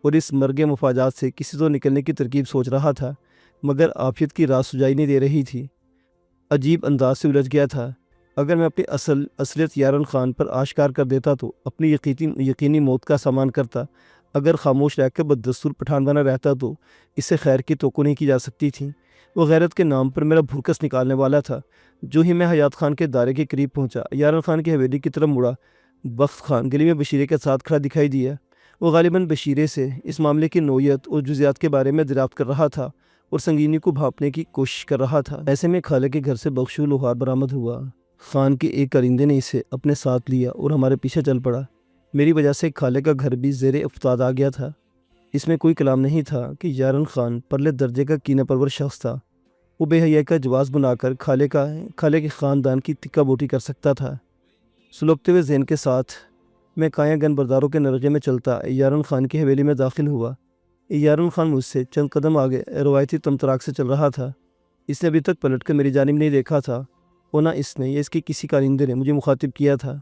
اور اس مرگ مفاجات سے کسی تو نکلنے کی ترکیب سوچ رہا تھا، مگر عافیت کی راز سجائی نہیں دے رہی تھی۔ عجیب انداز سے الجھ گیا تھا۔ اگر میں اپنی اصلیت یارن خان پر آشکار کر دیتا تو اپنی یقینی موت کا سامان کرتا، اگر خاموش رہ کر بددستور پٹھان بنا رہتا تو اس سے خیر کی توقع نہیں کی جا سکتی تھی۔ وہ غیرت کے نام پر میرا بھرکس نکالنے والا تھا۔ جو ہی میں حیات خان کے دائرے کے قریب پہنچا، یارن خان کی حویلی کی طرف مڑا، بخت خان گلی میں بشیرے کے ساتھ کھڑا دکھائی دیا۔ وہ غالباً بشیرے سے اس معاملے کی نوعیت اور جزیات کے بارے میں دریافت کر رہا تھا اور سنگینی کو بھانپنے کی کوشش کر رہا تھا۔ ایسے میں خالے کے گھر سے بخشو لوہار برآمد ہوا۔ خان کے ایک کرندے نے اسے اپنے ساتھ لیا اور ہمارے پیچھے چل پڑا۔ میری وجہ سے خالے کا گھر بھی زیر افتاد آ گیا تھا۔ اس میں کوئی کلام نہیں تھا کہ یارن خان پرلے درجے کا کینہ پرور شخص تھا۔ وہ بے حیائی کا جواز بنا کر خالے کے خاندان کی تکہ بوٹی کر سکتا تھا۔ سلگتے ہوئے ذہن کے ساتھ میں کایا گن برداروں کے نرغے میں چلتا یارن خان کی حویلی میں داخل ہوا۔ یارن خان مجھ سے چند قدم آگے روایتی تمطراق سے چل رہا تھا۔ اس نے ابھی تک پلٹ کر میری جانب نہیں دیکھا تھا، اور نہ اس نے یا اس کے کسی کارندے نے مجھے مخاطب کیا تھا۔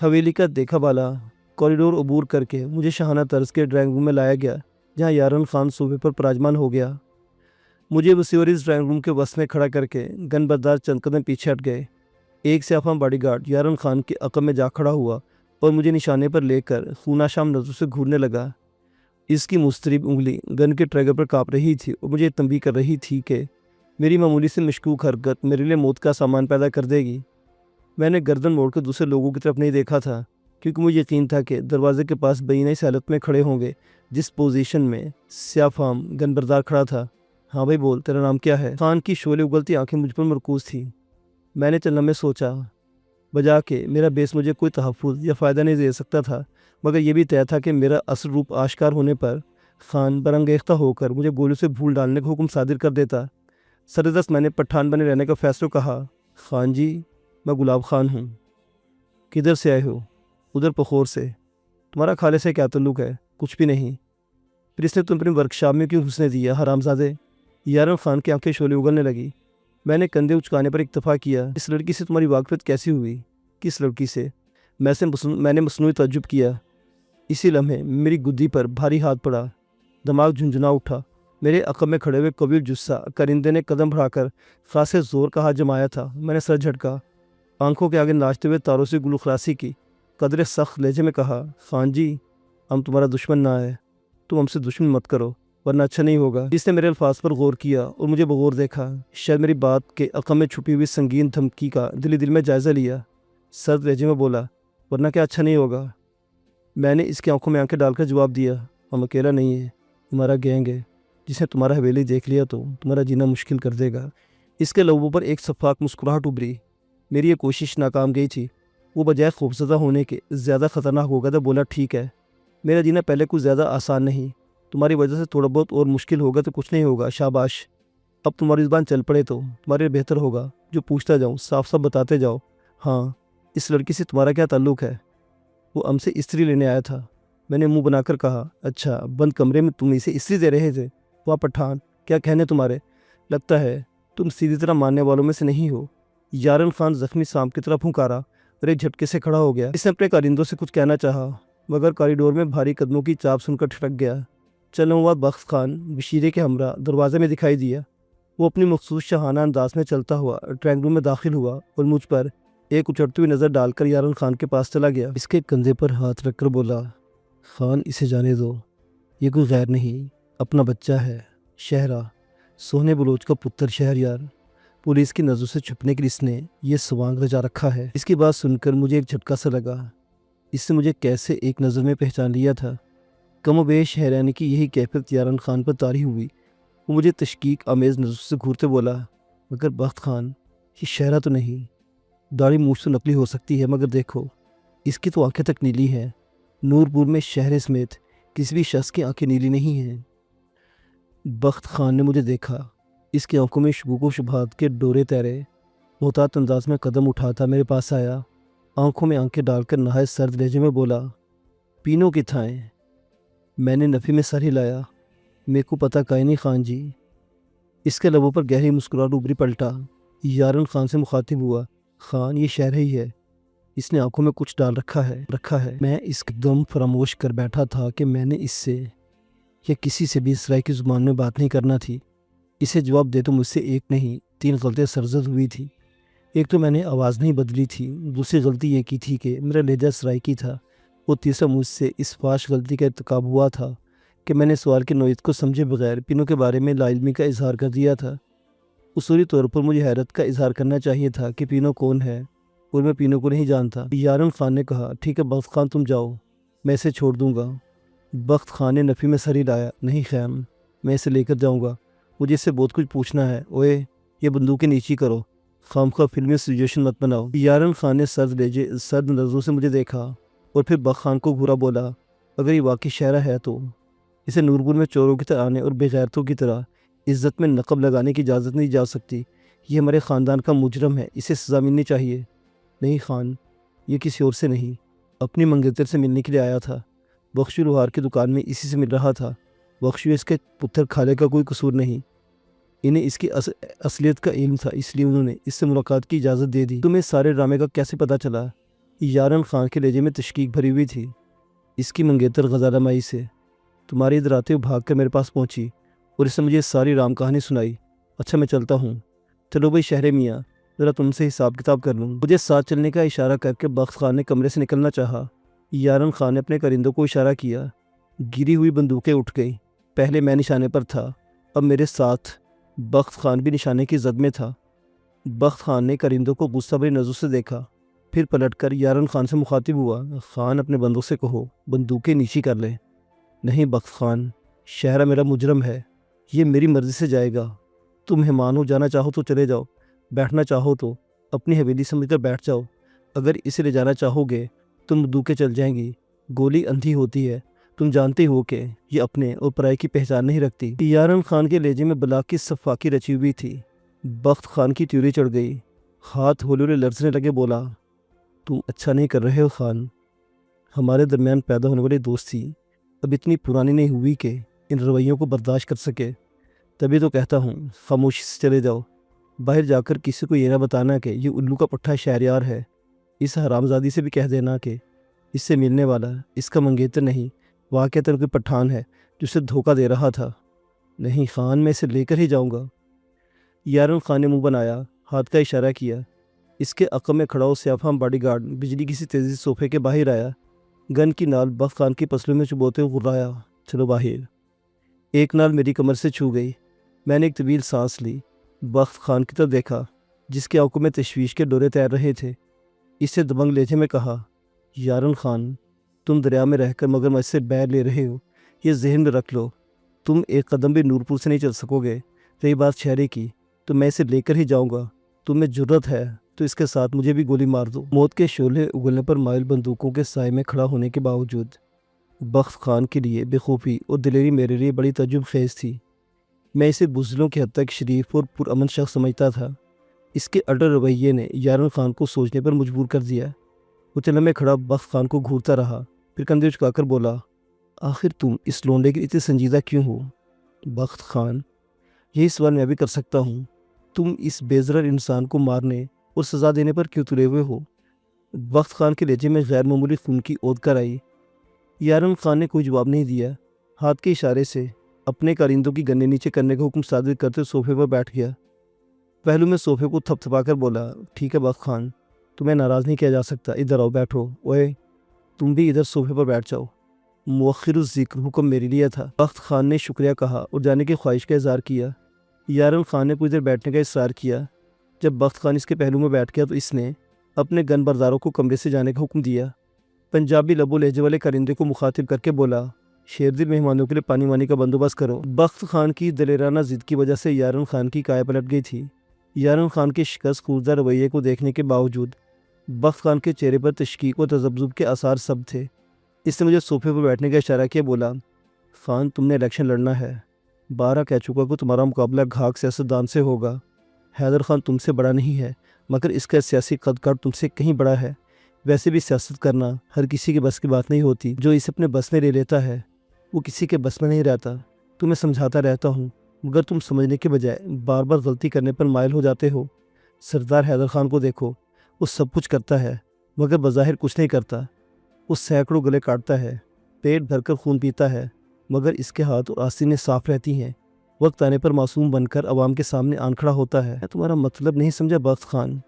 حویلی کا دیکھا بالا کوریڈور عبور کر کے مجھے شاہانہ طرز کے ڈرائنگ روم میں لایا گیا، جہاں یارن خان صوفے پر پراجمان ہو گیا۔ مجھے وسیع اس ڈرائنگ روم کے وسط میں کھڑا کر کے گن بردار چند قدم پیچھے ہٹ گئے۔ ایک سیاہ باڈی گارڈ یارن خان کے عقب میں جا کھڑا ہوا اور مجھے نشانے پر لے کر خوناشام نظروں سے گھورنے لگا۔ اس کی مضطرب انگلی گن کے ٹریگر پر کانپ رہی تھی اور مجھے تنبیہ کر رہی تھی کہ میری معمولی سے مشکوک حرکت میرے لیے موت کا سامان پیدا کر دے گی۔ میں نے گردن موڑ کر دوسرے لوگوں کی طرف نہیں دیکھا تھا، کیونکہ مجھے یقین تھا کہ دروازے کے پاس بینہ اس حالت میں کھڑے ہوں گے جس پوزیشن میں سیاہ فام گن بردار کھڑا تھا۔ ہاں بھائی بول، تیرا نام کیا ہے؟ خان کی شعلے اگلتی آنکھیں مجھ پر مرکوز تھی۔ میں نے چند لمحے سوچا، بجا کہ میرا بیس مجھے کوئی تحفظ یا فائدہ نہیں دے سکتا تھا، مگر یہ بھی طے تھا کہ میرا اصل روپ آشکار ہونے پر خان برانگیختہ ہو کر مجھے گولیوں سے بھول ڈالنے کا حکم صادر کر دیتا۔ سردست میں نے پٹھان بنے رہنے کا فیصلہ کہا۔ خان جی، میں گلاب خان ہوں۔ کدھر سے آئے ہو؟ ادھر پخور سے۔ تمہارا خالے سے کیا تعلق ہے؟ کچھ بھی نہیں۔ پھر اس نے تم اپنی ورکشاپ میں کیوں گھسنے دیا حرامزادے؟ یارن خان کی آنکھیں شعلے اگلنے لگی۔ میں نے کندھے اچکانے پر اکتفا کیا۔ اس لڑکی سے تمہاری واقفیت کیسی ہوئی؟ کس لڑکی سے؟ میں نے مصنوعی تعجب کیا۔ اسی لمحے میری گدی پر بھاری ہاتھ پڑا، دماغ جھنجھنا اٹھا۔ میرے عقب میں کھڑے ہوئے قوی جثہ کرندے نے قدم بڑھا کر خاصے زور کا ہاتھ جمایا تھا۔ میں نے سر جھٹکا، آنکھوں کے آگے ناچتے ہوئے تاروں سے گلوخراسی کی، قدرے سخت لہجے میں کہا، خان جی، ہم تمہارا دشمن نہ ہے، تم ہم سے دشمن مت کرو ورنہ اچھا نہیں ہوگا۔ جس نے میرے الفاظ پر غور کیا اور مجھے بغور دیکھا، شاید میری بات کے عقب میں چھپی ہوئی سنگین دھمکی کا دل میں جائزہ لیا، سرد لہجے میں بولا، ورنہ کیا اچھا نہیں ہوگا؟ میں نے اس کی آنکھوں میں آنکھیں ڈال کر جواب دیا، ہم اکیلا نہیں ہے، ہمارا گینگ ہے، جس نے تمہارا حویلی دیکھ لیا تو تمہارا جینا مشکل کر دے گا۔ اس کے لبوں پر ایک شفاف مسکراہٹ ابھری۔ میری یہ کوشش ناکام گئی تھی۔ وہ بجائے خوفزدہ ہونے کے زیادہ خطرناک ہو گیا تھا۔ بولا، ٹھیک ہے، میرا جینا پہلے کچھ زیادہ آسان نہیں، تمہاری وجہ سے تھوڑا بہت اور مشکل ہوگا تو کچھ نہیں ہوگا، شاباش۔ اب تمہاری زبان چل پڑے تو تمہارے لیے بہتر ہوگا۔ جو پوچھتا جاؤں صاف صاف بتاتے جاؤ۔ ہاں، اس لڑکی سے تمہارا کیا تعلق ہے؟ وہ ہم سے استری لینے آیا تھا۔ میں نے منہ بنا کر کہا، اچھا، بند کمرے میں تم اسے استری دے رہے تھے؟ واہ پٹھان، کیا کہنے تمہارے، لگتا ہے تم سیدھی طرح ماننے والوں میں سے نہیں ہو۔ یارن خان زخمی سانپ کی طرح پھنکارا اور ایک جھٹکے سے کھڑا ہو گیا۔ اس نے اپنے کارندوں سے کچھ کہنا چاہا، مگر کوریڈور میں بھاری قدموں کی چاپ سن کر ٹھٹک گیا۔ چلنے بعد بخت خان بشیرے کے ہمراہ دروازے میں دکھائی دیا۔ وہ اپنی مخصوص شاہانہ انداز میں چلتا ہوا ڈرائنگ روم میں داخل ہوا اور مجھ پر ایک اچھڑتی ہوئی نظر ڈال کر یارن خان کے پاس چلا گیا۔ اس کے کندھے پر ہاتھ رکھ کر بولا، خان، اسے جانے دو، یہ کوئی غیر نہیں، اپنا بچہ ہے، شہرہ، سونے بلوچ کا پتر شہریار۔ پولیس کی نظروں سے چھپنے کے لیے اس نے یہ سوانگ رچا رکھا ہے۔ اس کی بات سن کر مجھے ایک جھٹکا سا لگا۔ اس نے مجھے کیسے ایک نظر میں پہچان لیا تھا؟ کم و بیش حیرانی کی یہی کیفیت یارن خان پر طاری ہوئی۔ وہ مجھے تشکیک آمیز نظروں سے گھورتے بولا، مگر بخت خان، یہ شہرہ تو نہیں، داڑھی مونچھ تو نقلی ہو سکتی ہے، مگر دیکھو، اس کی تو آنکھیں تک نیلی ہیں۔ نور پور میں شہرے سمیت کسی بھی شخص کی آنکھیں نیلی نہیں ہیں۔ بخت خان نے مجھے دیکھا۔ اس کی آنکھوں میں شکوک و شبہات کے ڈورے تیرے۔ محتاط انداز میں قدم اٹھاتا میرے پاس آیا، آنکھوں میں آنکھیں ڈال کر نہایت سرد لہجے میں بولا، پینوں کی تھائیں۔ میں نے نفی میں سر ہلایا، میرے کو پتہ کائے نہیں خان جی، اس کے لبوں پر گہری مسکراہٹ ابھری پلٹا۔ یارن خان سے مخاطب ہوا، خان یہ شہر ہی ہے، اس نے آنکھوں میں کچھ ڈال رکھا ہے۔ میں اس دم فراموش کر بیٹھا تھا کہ میں نے اس سے یا کسی سے بھی اسرائیل کی زبان میں بات نہیں کرنا تھی۔ اسے جواب دے تو مجھ سے ایک نہیں 3 غلطیاں سرزد ہوئی تھی۔ ایک تو میں نے آواز نہیں بدلی تھی، دوسری غلطی یہ کی تھی کہ میرا لہجہ سرائیکی تھا، اور تیسرا مجھ سے اس فاش غلطی کا ارتکاب ہوا تھا کہ میں نے سوال کی نوعیت کو سمجھے بغیر پینو کے بارے میں لا علمی کا اظہار کر دیا تھا۔ اصولی طور پر مجھے حیرت کا اظہار کرنا چاہیے تھا کہ پینو کون ہے، اور میں پینو کو نہیں جانتا۔ یارن خان نے کہا، ٹھیک ہے بخت خان تم جاؤ، میں اسے چھوڑ دوں گا۔ بخت خان نے نفی میں سر ہلایا، نہیں خیم، میں اسے لے کر جاؤں گا، مجھے اس سے بہت کچھ پوچھنا ہے۔ اوئے یہ بندوقیں نیچی کرو، خامخواہ فلمی سچویشن مت بناؤ۔ یارن خان نے سرد نظروں سے مجھے دیکھا اور پھر بخت خان کو گھورا بولا، اگر یہ واقعی شہرہ ہے تو اسے نورپور میں چوروں کی طرح آنے اور بے غیرتوں کی طرح عزت میں نقب لگانے کی اجازت نہیں جا سکتی۔ یہ ہمارے خاندان کا مجرم ہے، اسے سزا ملنی چاہیے۔ نہیں خان، یہ کسی اور سے نہیں، اپنی منگیتر سے ملنے کے لیے آیا تھا۔ بخشو لوہار کی دکان میں اسی سے مل رہا تھا۔ بخشو اس کے پتر کھالے کا کوئی قصور نہیں، انہیں اس کی اصلیت کا علم تھا، اس لیے انہوں نے اس سے ملاقات کی اجازت دے دی۔ تمہیں سارے ڈرامے کا کیسے پتہ چلا؟ یارن خان کے لہجے میں تشکیک بھری ہوئی تھی۔ اس کی منگیتر غزالہ مائی سے تمہارے ادھر آتے ہوئے بھاگ کر میرے پاس پہنچی اور اس نے مجھے ساری رام کہانی سنائی۔ اچھا میں چلتا ہوں۔ چلو بھائی شہر میاں، ذرا تم سے حساب کتاب کر لوں۔ مجھے ساتھ چلنے کا اشارہ کر کے بخت خان نے کمرے سے نکلنا چاہا۔ یارن خان نے اپنے کرندوں کو اشارہ کیا، گری ہوئی بندوقیں اٹھ گئیں۔ پہلے میں نشانے پر تھا، اب میرے ساتھ بخت خان بھی نشانے کی زد میں تھا۔ بخت خان نے کرندوں کو غصہ بھری نظروں سے دیکھا، پھر پلٹ کر یارن خان سے مخاطب ہوا، خان اپنے بندوں سے کہو بندوقیں نیچی کر لیں۔ نہیں بخت خان، شہرہ میرا مجرم ہے، یہ میری مرضی سے جائے گا۔ تم مہمان ہو، جانا چاہو تو چلے جاؤ، بیٹھنا چاہو تو اپنی حویلی سمجھ کر بیٹھ جاؤ، اگر اسے لے جانا چاہو گے تم بندوقیں چل جائیں گی، گولی اندھی ہوتی ہے، تم جانتے ہو کہ یہ اپنے اور پرائے کی پہچان نہیں رکھتی۔ یارن خان کے لہجے میں بلا کی صفاقی رچی ہوئی تھی۔ بخت خان کی تیوری چڑھ گئی، ہاتھ ہولے ہولے لرزنے لگے، بولا، تم اچھا نہیں کر رہے ہو خان، ہمارے درمیان پیدا ہونے والی دوستی اب اتنی پرانی نہیں ہوئی کہ ان رویوں کو برداشت کر سکے، تبھی تو کہتا ہوں خاموشی سے چلے جاؤ، باہر جا کر کسی کو یہ نہ بتانا کہ یہ الو کا پٹھا شہریار ہے، اس حرامزادی سے بھی کہہ دینا کہ اس سے ملنے والا اس کا منگیتر نہیں، واقعتاً کوئی پٹھان ہے جو اسے دھوکہ دے رہا تھا۔ نہیں خان، میں اسے لے کر ہی جاؤں گا۔ یارن خان نے منہ بنایا، ہاتھ کا اشارہ کیا۔ اس کے عقب میں کھڑا ہو سیاہفام باڈی گارڈ بجلی کی سی تیزی سے صوفے کے باہر آیا، گن کی نال بخت خان کی پسلوں میں چبوتے ہوئے غرایا، چلو باہر۔ ایک نال میری کمر سے چھو گئی، میں نے ایک طویل سانس لی، بخت خان کی طرف دیکھا جس کی آنکھوں میں تشویش کے ڈورے تیر رہے تھے۔ اس سے دبنگ لہجے میں کہا، یارن خان، تم دریا میں رہ کر مگرمچھ سے بیر لے رہے ہو، یہ ذہن میں رکھ لو، تم ایک قدم بھی نورپور سے نہیں چل سکو گے۔ رہی بات شہرے کی تو میں اسے لے کر ہی جاؤں گا، تم میں جرت ہے تو اس کے ساتھ مجھے بھی گولی مار دو۔ موت کے شعلے اگلنے پر مائل بندوقوں کے سائے میں کھڑا ہونے کے باوجود بخت خان کے لیے بے خوفی اور دلیری میرے لیے بڑی تعجب خیز تھی۔ میں اسے بزدلوں کی حد تک شریف اور پرامن شخص سمجھتا تھا۔ اس کے اڈر رویے نے یارن خان کو سوچنے پر مجبور کر دیا۔ وہ چلنے میں کھڑا بخت خان کو گھورتا رہا، پھر کندھے جھکا کر بولا، آخر تم اس لونڈے کے اتنے سنجیدہ کیوں ہو؟ بخت خان، یہی سوال میں بھی کر سکتا ہوں، تم اس بے ضرر انسان کو مارنے اور سزا دینے پر کیوں تلے ہوئے ہو؟ بخت خان کے لہجے میں غیر معمولی خون کی اود کر آئی۔ یارن خان نے کوئی جواب نہیں دیا، ہاتھ کے اشارے سے اپنے کارندوں کی گنے نیچے کرنے کا حکم صادر کرتے صوفے پر بیٹھ گیا۔ پہلو میں صوفے کو تھپ تھپا کر بولا، ٹھیک ہے بخت خان، تمہیں ناراض نہیں کیا جا سکتا، ادھر آؤ بیٹھو۔ اوئے تم بھی ادھر صوفے پر بیٹھ جاؤ، مؤخر الذکر حکم میرے لیے تھا۔ بخت خان نے شکریہ کہا اور جانے کی خواہش کا اظہار کیا۔ یارن خان نے کچھ دیر بیٹھنے کا اصرار کیا۔ جب بخت خان اس کے پہلو میں بیٹھ گیا تو اس نے اپنے گن برداروں کو کمرے سے جانے کا حکم دیا۔ پنجابی لب و لہجے والے کرندے کو مخاطب کر کے بولا، شیر دل مہمانوں کے لیے پانی وانی کا بندوبست کرو۔ بخت خان کی دلیرانہ ضد کی وجہ سے یارن خان کی کایا پلٹ گئی تھی۔ یارن خان کے شکست خوردہ رویے کو دیکھنے کے باوجود بخت خان کے چہرے پر تشکیک و تذبذب کے آثار سب تھے۔ اس نے مجھے صوفے پر بیٹھنے کا اشارہ کیا، بولا، خان تم نے الیکشن لڑنا ہے، بارہ کہہ چکا کہ تمہارا مقابلہ گھاک سیاستدان سے ہوگا۔ حیدر خان تم سے بڑا نہیں ہے، مگر اس کا سیاسی قد کاٹ تم سے کہیں بڑا ہے۔ ویسے بھی سیاست کرنا ہر کسی کے بس کی بات نہیں ہوتی، جو اسے اپنے بس میں لے لیتا ہے وہ کسی کے بس میں نہیں رہتا۔ تمہیں سمجھاتا رہتا ہوں مگر تم سمجھنے کے بجائے بار بار غلطی کرنے پر مائل ہو جاتے ہو۔ سردار حیدر خان کو دیکھو، وہ سب کچھ کرتا ہے مگر بظاہر کچھ نہیں کرتا۔ وہ سینکڑوں گلے کاٹتا ہے، پیٹ بھر کر خون پیتا ہے، مگر اس کے ہاتھ اور آستینیں صاف رہتی ہیں۔ وقت آنے پر معصوم بن کر عوام کے سامنے آن کھڑا ہوتا ہے۔ تمہارا مطلب نہیں سمجھا بخت خان؟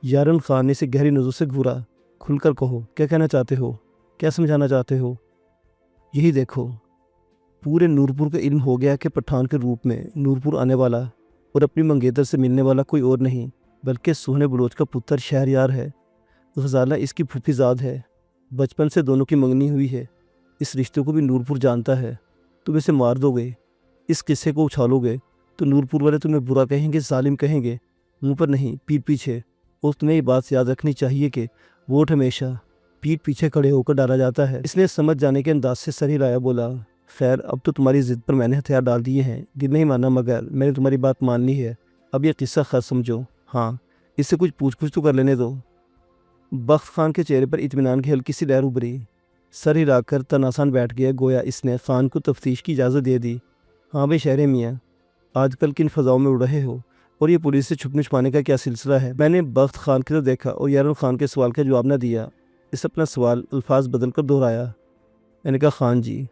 یارن خان نے اسے گہری نظروں سے گھورا۔ کھل کر کہو، کیا کہنا چاہتے ہو؟ کیا سمجھانا چاہتے ہو؟ یہی دیکھو، پورے نورپور کا علم ہو گیا کہ پٹھان کے روپ میں نورپور آنے والا اور اپنی منگیتر سے ملنے والا کوئی اور نہیں بلکہ سوہنے بلوچ کا پتر شہریار ہے۔ غزالہ اس کی پھوپھی زاد ہے، بچپن سے دونوں کی منگنی ہوئی ہے۔ اس رشتے کو بھی نورپور جانتا ہے۔ تم اسے مار دو گے، اس قصے کو اچھالو گے تو نورپور والے تمہیں برا کہیں گے، ظالم کہیں گے، منہ پر نہیں پیٹھ پیچھے۔ اور تمہیں یہ بات یاد رکھنی چاہیے کہ ووٹ ہمیشہ پیٹھ پیچھے کھڑے ہو کر ڈالا جاتا ہے۔ اس نے سمجھ جانے کے انداز سے سر ہلایا، بولا، خیر اب تو تمہاری ضد پر میں نے ہتھیار ڈال دیے ہیں، دل نہیں مانا مگر میں نے تمہاری بات مان لی ہے۔ اب یہ قصہ خاص سمجھو، ہاں اس سے کچھ پوچھ گچھ تو کر لینے دو۔ بخت خان کے چہرے پر اطمینان کی ہلکی سی لہر ابھری، سر ہلا کر تن آسان بیٹھ گیا، گویا اس نے خان کو تفتیش کی اجازت دے دی۔ ہاں بھائی شہر میاں، آج کل کن فضاؤں میں اڑ رہے ہو اور یہ پولیس سے چھپنے چھپانے کا کیا سلسلہ ہے؟ میں نے بخت خان کی طرف دیکھا اور یارن خان کے سوال کا جواب نہ دیا۔ اس اپنا سوال الفاظ بدل کر دہرایا۔ میں نے کہا، خان جی،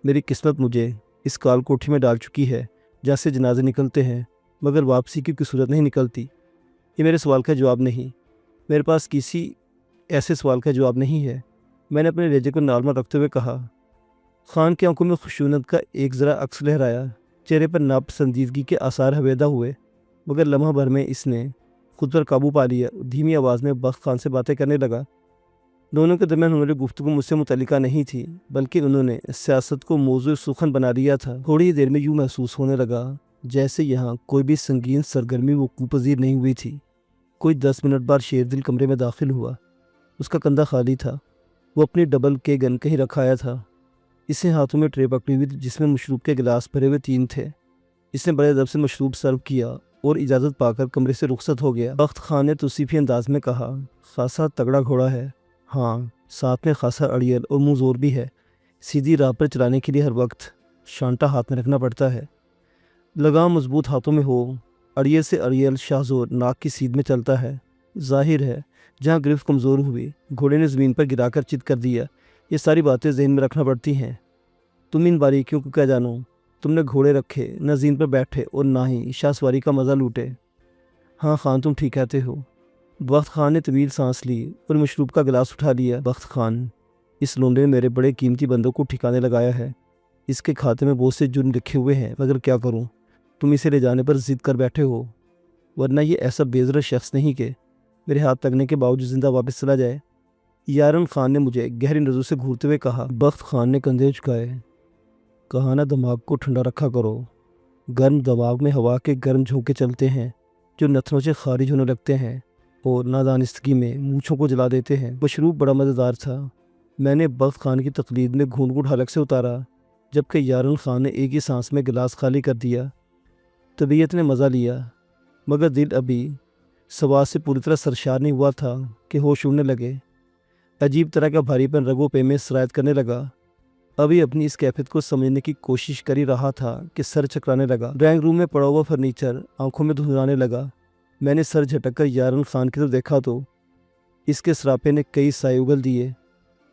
میری قسمت مجھے اس کال کوٹھی میں ڈال چکی ہے جہاں سے جنازے نکلتے ہیں مگر واپسی کی کوئی صورت نہیں نکلتی۔ یہ میرے سوال کا جواب نہیں، میرے پاس کسی ایسے سوال کا جواب نہیں ہے۔ میں نے اپنے لہجے کو نارمل رکھتے ہوئے کہا۔ خان کی آنکھوں میں خشونت کا ایک ذرا عکس لہرایا، چہرے پر ناپسندیدگی کے آثار حویدہ ہوئے، مگر لمحہ بھر میں اس نے خود پر قابو پا لیا، دھیمی آواز میں بخت خان سے باتیں کرنے لگا۔ دونوں کے درمیان ہونے والی گفتگو مجھ سے متعلقہ نہیں تھی بلکہ انہوں نے سیاست کو موضوع سخن بنا لیا تھا۔ تھوڑی ہی دیر میں یوں محسوس ہونے لگا جیسے یہاں کوئی بھی سنگین سرگرمی وقوع پذیر نہیں ہوئی تھی۔ کوئی 10 منٹ بعد شیردل کمرے میں داخل ہوا۔ اس کا کندھا خالی تھا، وہ اپنی ڈبل کے گن کہیں رکھا آیا تھا۔ اس نے ہاتھوں میں ٹرے پکڑی ہوئی تھی جس میں مشروب کے گلاس بھرے ہوئے 3 تھے۔ اس نے بڑے ادب سے مشروب سرو کیا اور اجازت پا کر کمرے سے رخصت ہو گیا۔ بخت خان نے توصیفی انداز میں کہا، خاصا تگڑا گھوڑا ہے، ہاں ساتھ میں خاصا اڑیل اور منہ زور بھی ہے۔ سیدھی راہ پر چلانے کے لیے ہر وقت شانٹا ہاتھ میں رکھنا پڑتا ہے۔ لگام مضبوط ہاتھوں میں ہو، اڑیل سے اڑیل شاہزور ناک کی سیدھ میں چلتا ہے۔ ظاہر ہے جہاں گرفت کمزور ہوئی گھوڑے نے زمین پر گرا کر چت کر دیا۔ یہ ساری باتیں ذہن میں رکھنا پڑتی ہیں۔ تم ان باریکیوں کو کیا جانو؟ تم نے گھوڑے رکھے، نہ زین پر بیٹھے اور نہ ہی شاہ سواری کا مزہ لوٹے۔ ہاں خان تم ٹھیک کہتے ہو۔ بخت خان نے طویل سانس لی اور مشروب کا گلاس اٹھا لیا۔ بخت خان، اس لونڈے نے میرے بڑے قیمتی بندوں کو ٹھکانے لگایا ہے۔ اس کے کھاتے میں بہت سے جرم لکھے ہوئے ہیں مگر کیا کروں، تم اسے لے جانے پر ضد کر بیٹھے ہو، ورنہ یہ ایسا بے ضرر شخص نہیں کہ میرے ہاتھ لگنے کے باوجود زندہ واپس چلا جائے۔ یارن خان نے مجھے گہری نظروں سے گھورتے ہوئے کہا۔ بخت خان نے کندھے جھکائے، کہا نا دماغ کو ٹھنڈا رکھا کرو۔ گرم دماغ میں ہوا کے گرم جھونکے چلتے ہیں جو نتنوں سے خارج ہونے لگتے ہیں اور نادانستگی میں مونچھوں کو جلا دیتے ہیں۔ مشروب بڑا مزیدار تھا۔ میں نے بخت خان کی تقلید میں گھونٹ گھونٹ حلق سے اتارا جبکہ یارن خان نے ایک ہی سانس میں گلاس خالی کر دیا۔ طبیعت نے مزہ لیا مگر دل ابھی سواد سے پوری طرح سرشار نہیں ہوا تھا کہ ہوش اڑنے لگے۔ عجیب طرح کا بھاری پن رگوں پہ میں سرایت کرنے لگا۔ ابھی اپنی اس کیفیت کو سمجھنے کی کوشش کر ہی رہا تھا کہ سر چکرانے لگا۔ ڈرائنگ روم میں پڑا ہوا فرنیچر آنکھوں میں دھندلانے لگا۔ میں نے سر جھٹک کر یارن خان کی طرف دیکھا تو اس کے سراپے نے کئی سائے اگل دیے۔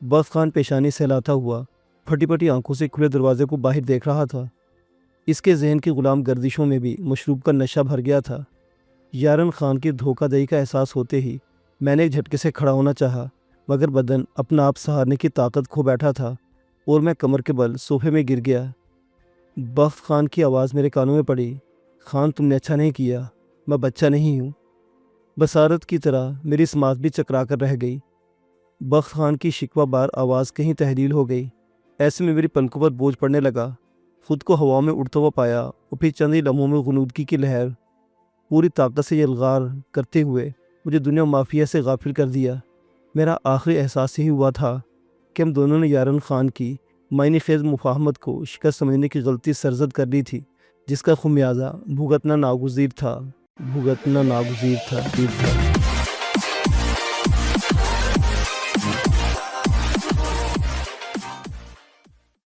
بخت خان پیشانی سہلاتا ہوا پھٹی پھٹی آنکھوں سے کھلے دروازے کو باہر دیکھ رہا تھا۔ اس کے ذہن کی غلام گردشوں میں بھی مشروب کا نشہ بھر گیا تھا۔ یارن خان کی دھوکہ دہی کا احساس ہوتے ہی میں نے ایک جھٹکے سے کھڑا ہونا چاہا مگر بدن اپنا آپ سہارنے کی طاقت کھو بیٹھا تھا اور میں کمر کے بل صوفے میں گر گیا۔ بخت خان کی آواز میرے کانوں میں پڑی، خان تم نے اچھا نہیں کیا، میں بچہ نہیں ہوں۔ بصارت کی طرح میری سماعت بھی چکرا کر رہ گئی۔ بخت خان کی شکوہ بار آواز کہیں تحلیل ہو گئی۔ ایسے میں میری پلکوں پر بوجھ پڑنے لگا۔ خود کو ہوا میں اڑتا ہوا پایا اور پھر چند ہی لمحوں میں غنودگی کی لہر پوری طاقت سے یلغار کرتے ہوئے مجھے دنیا مافیا سے غافل کر دیا۔ میرا آخری احساس یہی ہوا تھا کہ ہم دونوں نے یارن خان کی معنی خیز مفاہمت کو شکست سمجھنے کی غلطی سرزد کر لی تھی جس کا خمیازہ بھگتنا ناگزیر تھا۔